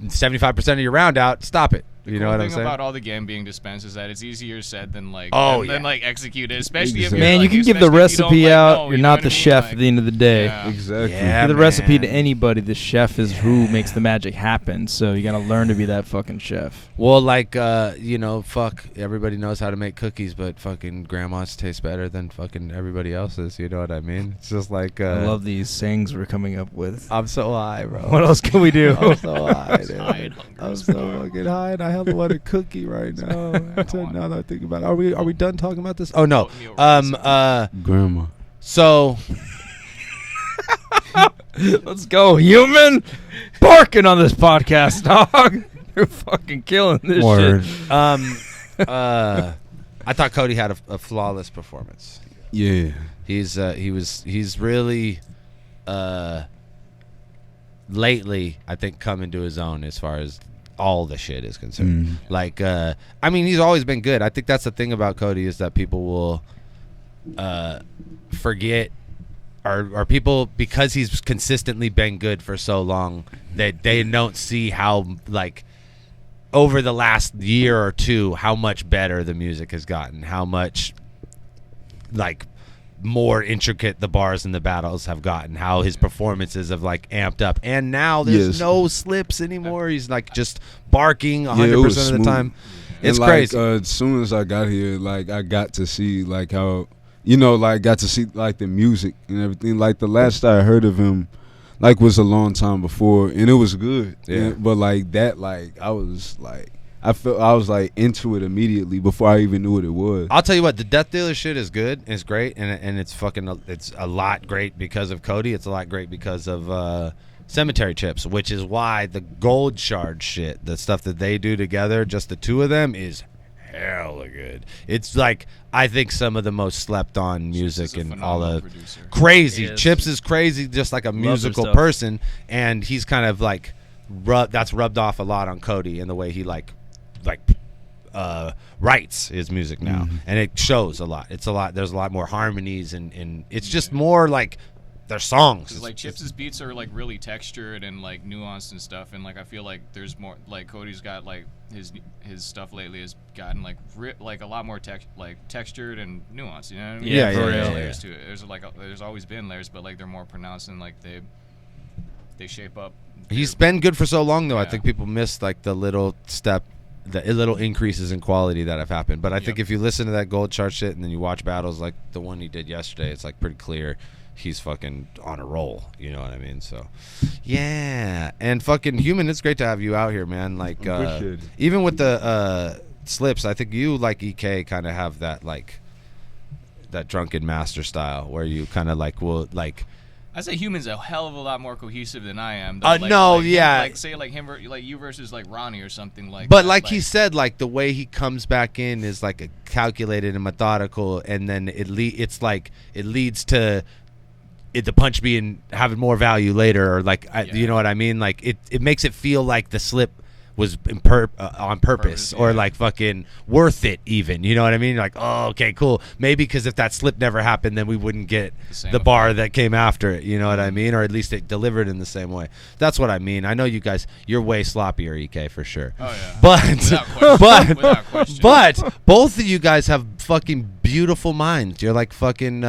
F: 75% of your round out, stop it. You know what I'm saying?
N: The thing about all the game being dispensed is that it's easier said than like than
J: executed,
N: especially if
J: man, you can give the recipe out. You're not the chef at the end of the day.
K: Exactly.
J: Yeah, give the recipe to anybody. The chef is who makes the magic happen. So you gotta learn to be that fucking chef.
F: Well, like fuck, everybody knows how to make cookies, but fucking grandma's taste better than fucking everybody else's. You know what I mean? It's just like
J: I love these sayings we're coming up with.
F: I'm so high, bro.
J: What else can we do?
F: I'm so high, dude. I'm so fucking high, and I hella want a cookie right now. Now that I think about it, are we done talking about this? Oh no,
K: grandma.
F: So
J: let's go, human. Barking on this podcast, dog. You're fucking killing this shit.
F: I thought Cody had a flawless performance.
K: Yeah,
F: he's really lately, I think, coming to his own as far as all the shit is concerned. Like I mean, he's always been good. I think that's the thing about Cody is that people will forget, or people, because he's consistently been good for so long, that they don't see how, like, over the last year or two, how much better the music has gotten, how much like more intricate the bars and the battles have gotten, how his performances have like amped up, and now there's no slips anymore. He's like just barking 100% of the time. It's crazy.
K: As soon as I got here, like I got to see like how, like got to see like the music and everything. Like the last I heard of him, like was a long time before, and it was good.
F: Yeah.
K: But like that, like I was like into it immediately before I even knew what it was.
F: I'll tell you what, the Death Dealer shit is good and it's great, and it's fucking, it's a lot great because of Cody. It's a lot great because of Cemetery Chips, which is why the Gold Shard shit, the stuff that they do together, just the two of them, is hella good. It's like, I think some of the most slept on music and all the crazy. Chips is crazy, just like a musical person, and he's kind of like that's rubbed off a lot on Cody in the way he like writes his music now, and it shows a lot. It's a lot. There's a lot more harmonies, and it's just more like their songs.
N: Like Chips' beats are like really textured and like nuanced and stuff, and like I feel like there's more, like Cody's got like his stuff lately has gotten like like a lot more textured and nuanced. You know what I mean?
F: Yeah,
N: There's layers to it. There's always been layers, but like they're more pronounced and like they shape up.
F: He's been good for so long though. I think people miss like the little increases in quality that have happened. But I think if you listen to that Gold Chart shit and then you watch battles like the one he did yesterday, it's like pretty clear he's fucking on a roll. You know what I mean? So yeah, and fucking Human, it's great to have you out here, man. Like even with the slips, I think you, like EK, kind of have that like that drunken master style where you kind of like will like.
N: I say Human's a hell of a lot more cohesive than I am.
F: Like
N: say like him, like you versus like Ronnie or something like.
F: But
N: that.
F: like he said, like the way he comes back in is like a calculated and methodical, and then it leads to the punch being having more value later, or like you know what I mean. Like it makes it feel like the slip was on purpose or like fucking worth it even, you know what I mean? Like, oh, okay, cool. Maybe because if that slip never happened, then we wouldn't get the bar that came after it, you know what I mean? Or at least it delivered in the same way. That's what I mean. I know you guys, you're way sloppier, EK, for sure.
N: Oh yeah.
F: But both of you guys have fucking beautiful minds. You're like fucking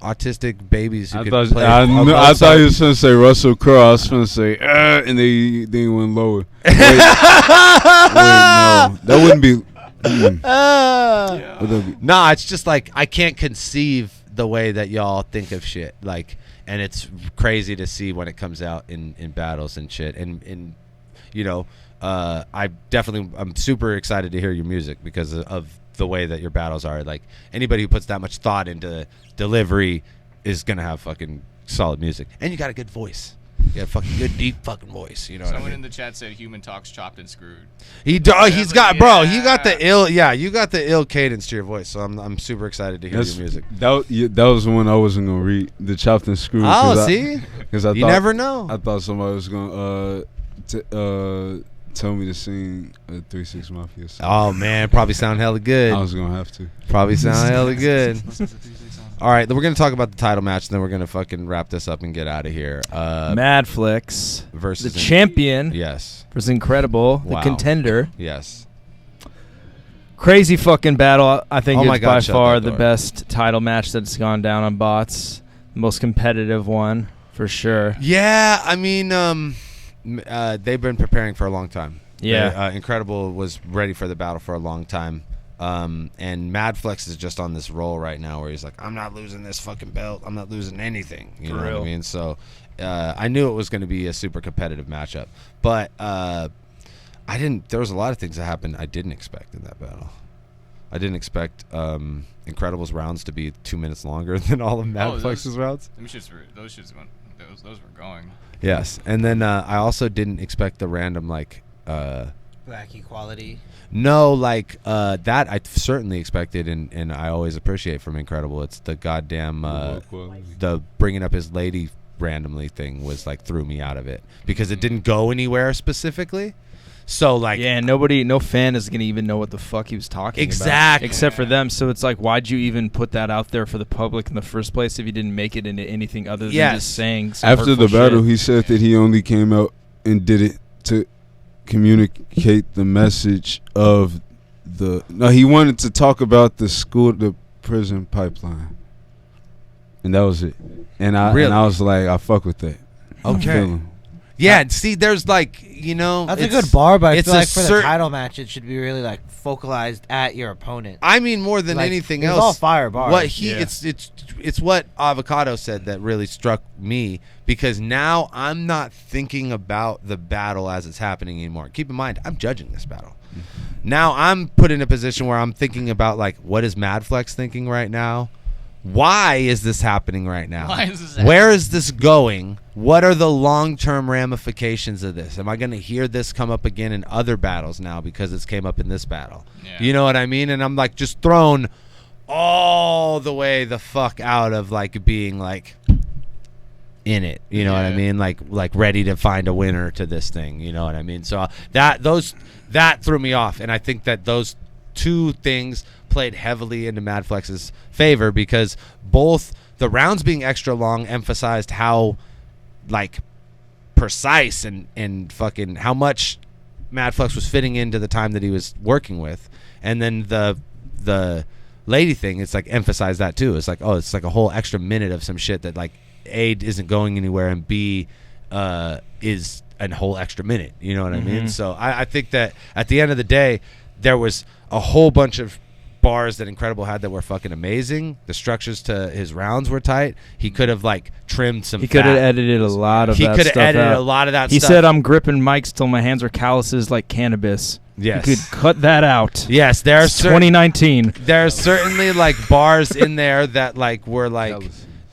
F: autistic babies who
K: I
F: could
K: thought
F: play.
K: I thought you was gonna say Russell Crowe. I was gonna say, and they went lower. Wait, no, that wouldn't be.
F: Nah, it's just like I can't conceive the way that y'all think of shit. Like, and it's crazy to see when it comes out in battles and shit. And you know, I'm super excited to hear your music because of the way that your battles are. Like, anybody who puts that much thought into delivery is gonna have fucking solid music, and you got a good voice. You got a fucking good deep fucking voice. You know what I
N: Someone
F: mean?
N: in the chat said human talks chopped and screwed.
F: He's got bro. You got the ill. Yeah, you got the ill cadence to your voice. So I'm super excited to hear your music.
K: That was the one I wasn't gonna read. The chopped and screwed.
F: Oh, see,
K: because
F: you never know.
K: I thought somebody was gonna tell me to sing a 3-6 Mafia song.
F: Oh man, probably sound hella good.
K: I was gonna have to.
F: Probably sound hella good. All right, then we're gonna talk about the title match, and then we're gonna fucking wrap this up and get out of here.
J: Madflix
F: versus
J: the champion.
F: Yes.
J: Versus Incredible,
F: Wow.
J: the contender.
F: Yes.
J: Crazy fucking battle. I think
F: Oh my
J: it's
F: God,
J: by
F: shut
J: far
F: that
J: the
F: door.
J: best title match that's gone down on bots. The most competitive one for sure.
F: Yeah, I mean, they've been preparing for a long time.
J: Yeah.
F: Incredible was ready for the battle for a long time. And Madflex is just on this roll right now where he's like, I'm not losing this fucking belt. I'm not losing anything. You know what I mean? So I knew it was going to be a super competitive matchup. But there was a lot of things that happened I didn't expect in that battle. I didn't expect Incredible's rounds to be 2 minutes longer than all of Madflex's rounds.
N: Those were going.
F: Yes. And then I also didn't expect the random, like...
L: Black equality.
F: No, like that I certainly expected, and I always appreciate from Incredible. It's the goddamn the bringing up his lady randomly thing was like threw me out of it because it didn't go anywhere specifically. So like,
J: yeah, no fan is gonna even know what the fuck he was talking
F: about,
J: except for them. So it's like, why'd you even put that out there for the public in the first place if you didn't make it into anything other than just saying some
K: After the
J: hurtful
K: battle,
J: shit?
K: he said that he only came out and did it to communicate the message of he wanted to talk about the school to prison pipeline, and that was it. And I was like, I fuck with that.
F: Okay. Yeah, see, there's like, you know,
L: That's a good bar, but I feel like for the
F: certain-
L: title match, it should be really like focalized at your opponent.
F: I mean, more than
L: Like,
F: anything
L: it was
F: else,
L: all fire bars.
F: What it's what Avocado said that really struck me, because now I'm not thinking about the battle as it's happening anymore. Keep in mind, I'm judging this battle. Now I'm put in a position where I'm thinking about, like, what is Madflex thinking right now? Why is this happening right now?
N: Why is this happening?
F: Where is this going? What are the long-term ramifications of this? Am I going to hear this come up again in other battles now because it's came up in this battle?
N: Yeah.
F: You know what I mean? And I'm like just thrown all the way the fuck out of like being like in it. You know what I mean? Like ready to find a winner to this thing. You know what I mean? So that threw me off, and I think that those two things played heavily into Madflex's favor because both the rounds being extra long emphasized how like precise and fucking how much Madflex was fitting into the time that he was working with, and then the lady thing, it's like emphasized that too. It's like, oh, it's like a whole extra minute of some shit that like A isn't going anywhere and B is a whole extra minute. You know what I mean? So I think that at the end of the day, there was a whole bunch of bars that Incredible had that were fucking amazing. The structures to his rounds were tight. He could have like trimmed some.
J: He could have edited a lot of.
F: He
J: that
F: could have
J: stuff
F: edited
J: out.
F: a lot of that.
J: He
F: stuff.
J: said, "I'm gripping mics till my hands are calluses like cannabis."
F: Yes.
J: You could cut that out.
F: Yes, there's
J: It's 2019.
F: There's certainly like bars in there that like were like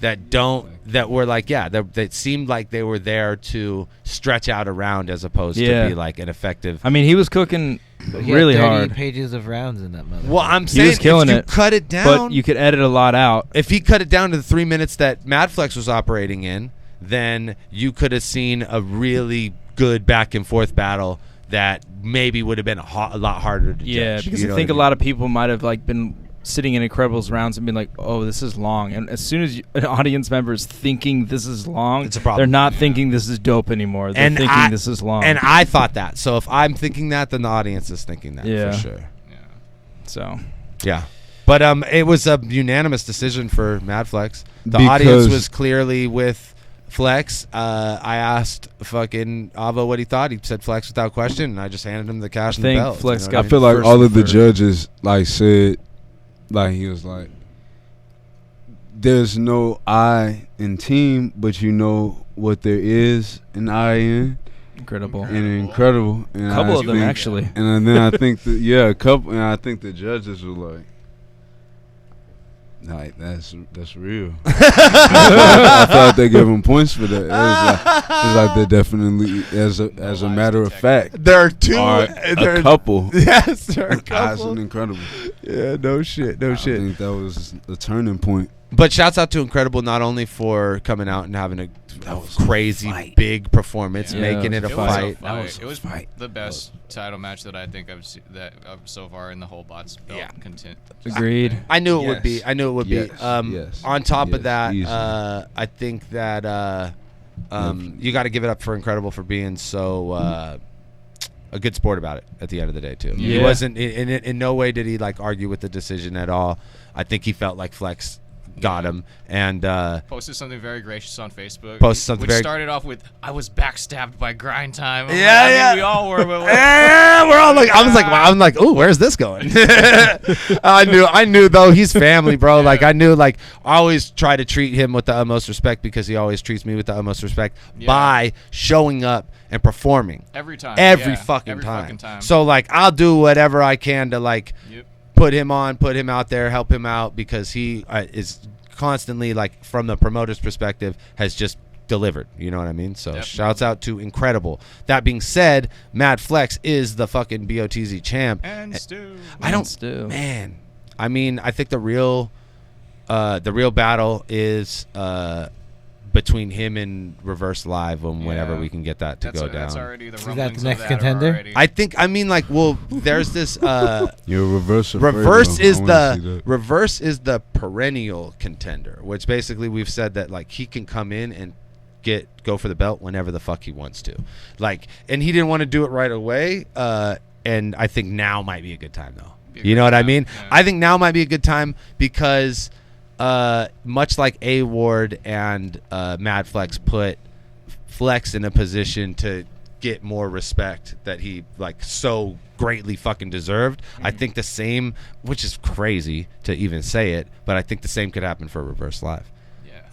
F: that were like that seemed like they were there to stretch out a round as opposed to be like an effective.
J: I mean, he was cooking
L: He
J: really
L: had 30
J: hard.
L: pages of rounds in that mother.
F: Well, I'm
J: He
F: saying
J: was killing
F: if you
J: it,
F: cut it down,
J: but you could edit a lot out.
F: If he cut it down to the 3 minutes that Madflex was operating in, then you could have seen a really good back and forth battle that maybe would have been a lot harder to judge.
J: Because
F: You know
J: I think
F: what
J: a lot of people might have like been sitting in Incredibles rounds and been like, "Oh, this is long." And as soon as an audience member is thinking this is long,
F: It's a problem.
J: they're not thinking this is dope anymore. They're thinking this is long.
F: And I thought that. So if I'm thinking that, then the audience is thinking that
J: Yeah.
F: for sure.
J: So
F: Yeah. But it was a unanimous decision for Mad Flex. The
K: Because-
F: audience was clearly with Flex. I asked fucking Avo what he thought. He said Flex without question, and I just handed him the cash and the
J: think
F: belt.
J: Flex
F: You know
J: got
F: what
K: I feel like
J: first
K: all
J: and
K: of the
J: third.
K: judges like said, like he was like, "There's no I in team, but you know what there is an I in."
J: Incredible.
K: And incredible. And
J: A couple
K: I
J: of them,
K: think-
J: actually.
K: And then I think that a couple. And I think the judges were like, that's real. I felt they gave him points for that. It was like they definitely, as a matter of fact,
F: There are two.
K: a couple.
F: Yes, there are a
K: Guys,
F: couple.
K: incredible.
F: Yeah, no shit.
K: I think that was the turning point.
F: But shouts out to Incredible not only for coming out and having a crazy big performance, making it a fight.
N: It was the best title match that I think I've seen so far in the whole bots belt content.
J: Agreed.
F: I knew it would be. I knew it would be.
K: Yes.
F: On top of that,
K: easy.
F: I think that you got to give it up for Incredible for being so a good sport about it at the end of the day too. He
J: Yeah.
F: wasn't in no way did he like argue with the decision at all. I think he felt like Flex got him and
N: Posted something very gracious on Facebook.
F: Posted something
N: which
F: very-
N: started off with, "I was backstabbed by Grind Time." I'm
F: Yeah,
N: like, I mean,
F: yeah.
N: we all were. But
F: Yeah, we're all like, I'm like, oh, where's this going? I knew though he's family, bro. Like I knew, like I always try to treat him with the utmost respect because he always treats me with the utmost respect by showing up and performing
N: Every time,
F: every
N: yeah,
F: fucking
N: every
F: time.
N: fucking time.
F: So like, I'll do whatever I can to like put him on, put him out there, help him out because he is constantly like from the promoter's perspective has just delivered. You know what I mean? So shouts out to Incredible. That being said, Mad Flex is the fucking BOTZ champ.
N: And Stu.
F: I don't, man. I mean, I think the real battle is between him and Reverse Live whenever we can get that to go down.
N: That's already the
L: Is
N: rumblings
L: that the next
N: of
L: contender?
N: already.
F: I think. I mean, like, well, there's this.
K: You're Reverse.
F: Reverse
K: Alfredo.
F: is
K: I wanna see
F: the
K: that.
F: Reverse is the perennial contender, which basically we've said that like he can come in and go for the belt whenever the fuck he wants to, like, and he didn't want to do it right away. And I think now might be a good time though. You know what I mean?
N: Yeah.
F: I think now might be a good time because much like A Ward and Mad Flex put Flex in a position to get more respect that he like so greatly fucking deserved. I think the same, which is crazy to even say it, but I think the same could happen for Reverse Live.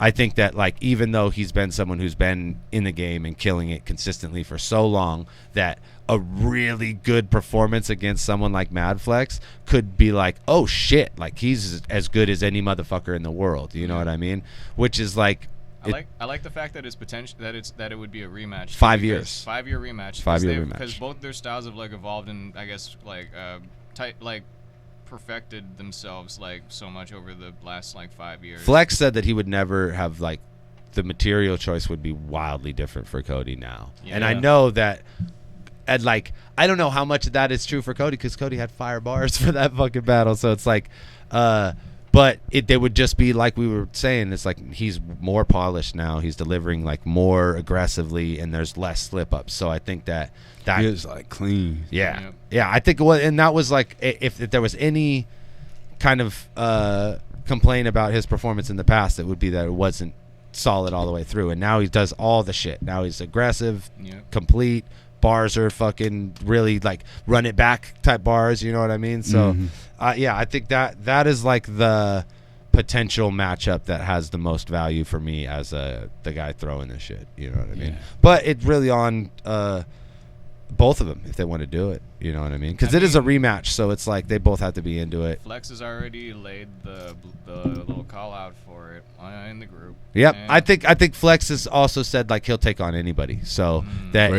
F: I think that like even though he's been someone who's been in the game and killing it consistently for so long, that a really good performance against someone like Mad Flex could be like, oh shit, like he's as good as any motherfucker in the world. You know what I mean? Which is like,
N: I like the fact that it's potential that it would be a rematch.
F: 5 years.
N: 5-year rematch.
F: 5-year rematch.
N: Because both their styles have like evolved and I guess like perfected themselves like so much over the last like 5 years.
F: Flex said that he would never have like the material choice would be wildly different for Cody now. And I know that, and like I don't know how much of that is true for Cody because Cody had fire bars for that fucking battle. So it's like, but they would just be like we were saying. It's like he's more polished now. He's delivering like more aggressively, and there's less slip ups. So I think that
K: it's like clean.
F: Yeah, yeah. I think it was, and that was like if there was any kind of complaint about his performance in the past, it would be that it wasn't solid all the way through. And now he does all the shit. Now he's aggressive, complete. Bars are fucking really like run it back type bars. You know what I mean? So, yeah, I think that is like the potential matchup that has the most value for me as the guy throwing this shit. You know what I mean? But it's really on both of them if they want to do it. You know what I mean? Because it is a rematch, so it's like they both have to be into it.
N: Flex has already laid the little call out for it in the group.
F: Yep,
N: And
F: I think Flex has also said like he'll take on anybody. So that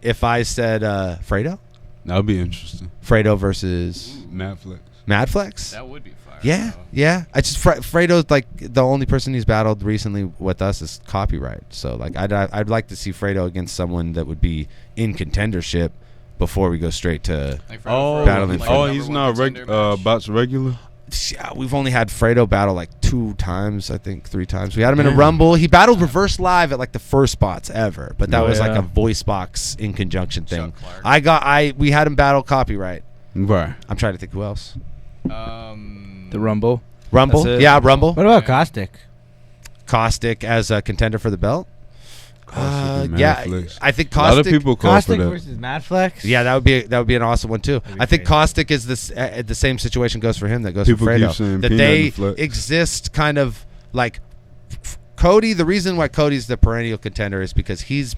F: if I said Fredo,
K: that would be interesting.
F: Fredo versus
K: Mad Flex.
F: Mad Flex.
N: That would be fire.
F: Yeah, yeah. I just Fredo's like the only person he's battled recently with us is Copyright. So like I'd like to see Fredo against someone that would be in contendership before we go straight to battling.
K: He's not Bots regular.
F: Yeah, we've only had Fredo battle like 2 times, I think 3 times. We had him in a Rumble. He battled Reverse Live at like the first spots ever, but that was like a voice box in conjunction thing. We had him battle Copyright.
K: Right.
F: I'm trying to think who else.
J: The Rumble.
F: Rumble. Yeah, Rumble.
L: What about Caustic?
F: Caustic as a contender for the belt.
K: Yeah,
F: I think Caustic.
K: A lot of people call
L: Caustic
K: for that.
L: versus Mad Flex.
F: Yeah, that would be an awesome one too. I think Caustic is this the same situation goes for him that goes
K: People
F: for
K: keep
F: Fredo.
K: saying
F: That
K: Peanut
F: they
K: and Flex.
F: exist kind of like Cody. The reason why Cody's the perennial contender is because he's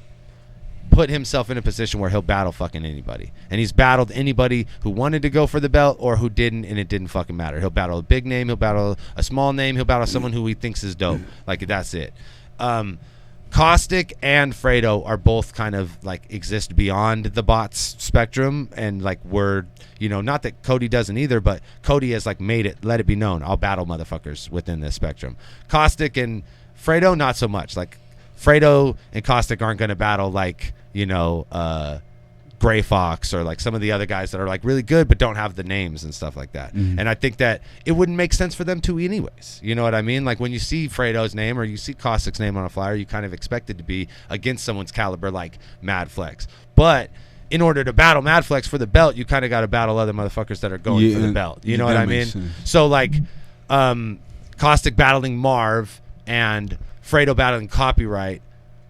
F: put himself in a position where he'll battle fucking anybody, and he's battled anybody who wanted to go for the belt or who didn't, and it didn't fucking matter. He'll battle a big name, he'll battle a small name, he'll battle someone who he thinks is dope. Like that's it. Caustic and Fredo are both kind of like exist beyond the bots spectrum, and like we're, you know, not that Cody doesn't either, but Cody has like made it, let it be known, I'll battle motherfuckers within this spectrum. Caustic and Fredo, not so much. Like Fredo and Caustic aren't going to battle like, you know, Gray Fox or like some of the other guys that are like really good but don't have the names and stuff like that. And I think that it wouldn't make sense for them to anyways. You know what I mean? Like when you see Fredo's name or you see Caustic's name on a flyer, you kind of expect it to be against someone's caliber like Mad Flex. But in order to battle Mad Flex for the belt, you kind of got to battle other motherfuckers that are going for the belt. You know what I mean? So like Caustic battling Marv and Fredo battling Copyright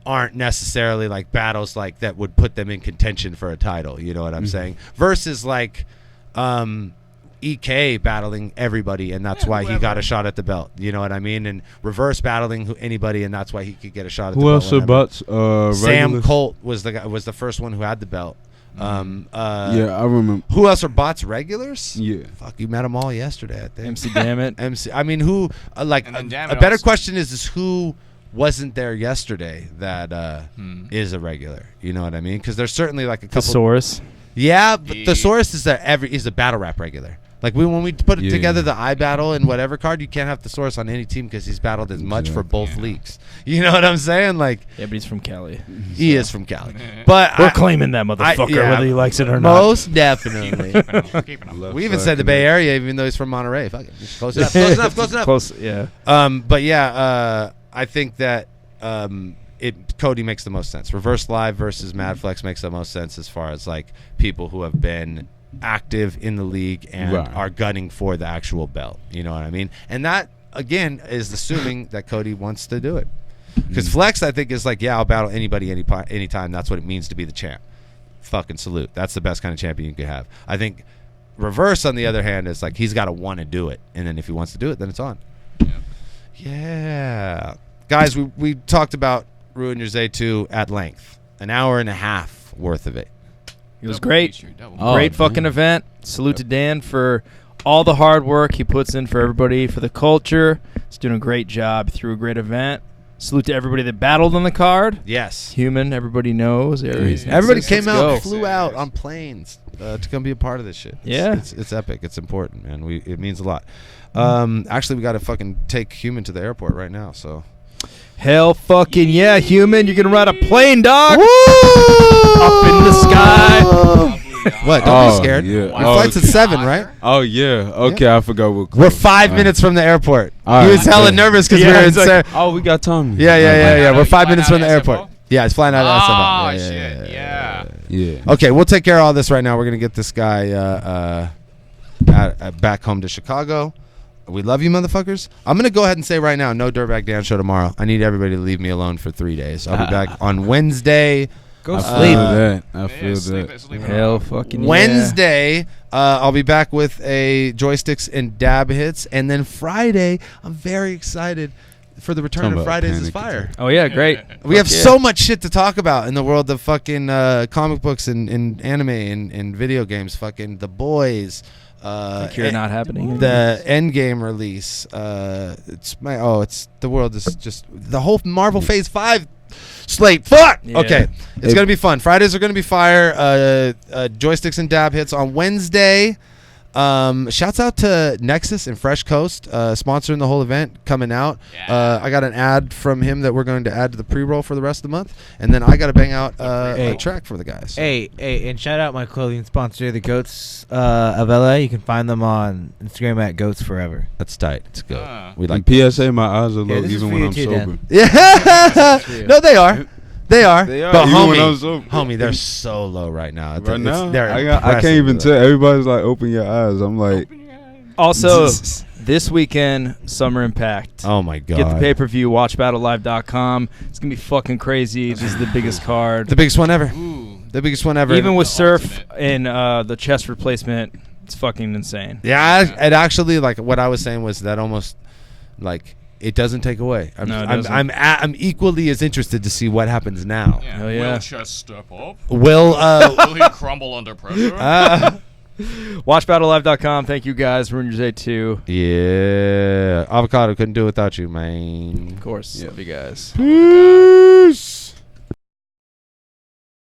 F: aren't necessarily like battles like that would put them in contention for a title, you know what I'm saying? Versus like EK battling everybody, and that's why he got a shot at the belt, you know what I mean? And Reverse battling anybody, and that's why he could get a shot at the belt.
K: Who else are Bots?
F: Sam Colt was the first one who had the belt.
K: Yeah, I remember.
F: Who else are Bots regulars?
K: Yeah.
F: Fuck, you met them all yesterday, I think.
J: MC Dammit.
F: MC. I mean, who? Like
N: And then
F: a
N: Dammit
F: better
N: also-
F: question is who wasn't there yesterday that is a regular. You know what I mean? Because there's certainly like a couple.
J: Thesaurus.
F: Yeah, but Thesaurus is a battle rap regular. Like when we put it together, the iBattle and whatever card, you can't have Thesaurus on any team because he's battled as much for both leagues. You know what I'm saying? Like,
J: Yeah, but he's from Cali.
F: he is from Cali, but
J: We're claiming that motherfucker, whether he likes it or not.
F: Most definitely. We even said the Bay Area, even though he's from Monterey. Fuck it, just close enough. Close enough. Close enough.
J: Close, yeah.
F: But yeah, I think that Cody makes the most sense. Reverse Live versus Mad Flex makes the most sense as far as like people who have been active in the league and are gunning for the actual belt. You know what I mean? And that again is assuming that Cody wants to do it. Because Flex, I think, is like, yeah, I'll battle anybody, anytime. That's what it means to be the champ. Fucking salute. That's the best kind of champion you could have. I think Reverse, on the other hand, is like he's got to want to do it, and then if he wants to do it, then it's on. Yeah. Guys, we talked about Ruin Your Zay 2 at length. An hour and a half worth of it.
J: It was great. Great fucking event. Salute to Dan for all the hard work he puts in for everybody, for the culture. He's doing a great job. Threw a great event. Salute to everybody that battled on the card.
F: Yes.
J: Human, everybody knows. Aries,
F: Everybody
J: Nexus,
F: came
J: let's
F: out,
J: go.
F: flew out on planes to come be a part of this shit. It's epic. It's important, man. It means a lot. Actually, we got to fucking take Human to the airport right now, so.
J: Hell fucking yeah, Human. You're going to ride a plane, dog. Up in the sky.
F: What? Don't be scared.
K: Yeah.
F: Your flight's at 7, right?
K: Oh, yeah. Okay, I forgot what.
F: We're 5 minutes from the airport.
K: All
F: He
K: right.
F: was hella nervous because we were in
K: like, oh, we got time.
F: Yeah. We're 5 minutes from the airport. Yeah, it's flying out of SFO.
N: Oh, shit. Yeah.
K: Yeah.
F: Okay, we'll take care of all this right now. We're going to get this guy back home to Chicago. We love you, motherfuckers. I'm going to go ahead and say right now, no Dirtbag Dan show tomorrow. I need everybody to leave me alone for 3 days. I'll be back on Wednesday.
J: Go
K: I
J: sleep.
K: feel that. I feel that.
J: Hell fucking yeah.
F: Wednesday, I'll be back with a joysticks and dab hits, and then Friday, I'm very excited for the return
K: Talking
F: of
K: about
F: Fridays is
K: Panic
F: Fire.
J: Oh, yeah, great.
F: We have so much shit to talk about in the world of fucking comic books and anime and video games. Fucking The Boys.
J: Like you're not happening.
F: The Endgame release. It's the world is just the whole Marvel Phase 5 slate. Fuck.
J: Yeah.
F: Okay, it's gonna be fun. Fridays are gonna be fire. Joysticks and dab hits on Wednesday. Shouts out to Nexus and Fresh Coast, sponsoring the whole event, coming out. I got an ad from him that we're going to add to the pre-roll for the rest of the month, and then I got to bang out a track for the guys.
L: Hey, and shout out my clothing sponsor, the Goats of LA. You can find them on Instagram at Goats Forever.
F: That's tight. It's good. We
K: And
F: like
K: PSA, my eyes are low
L: this is
K: even
L: for
K: when
L: you
K: I'm
L: too,
K: sober.
L: Dan.
F: Yeah. No, they are. They are.
K: They are,
F: But
K: even when I'm sober.
F: homie, they're so low right now.
K: Right now,
F: they're
K: I can't
F: impressive,
K: even
F: though.
K: tell. Everybody's like, open your eyes. I'm like,
J: Also, this weekend, Summer Impact.
F: Oh my god.
J: Get the pay-per-view, watchbattlelive.com. It's going to be fucking crazy. This is the biggest card.
F: The biggest one ever. The biggest one ever.
J: Even with Surf and the chest replacement, it's fucking insane.
F: Yeah, it actually, like, what I was saying was that almost, like, it doesn't take away. I'm equally as interested to see what happens now.
J: Hell yeah.
N: Will Chest step up?
F: Will
N: he crumble under pressure?
J: Watchbattlelive.com. Thank you guys. Ruin Your Zay 2.
F: Yeah. Avocado couldn't do it without you, man.
J: Of course. Love you guys.
F: Peace.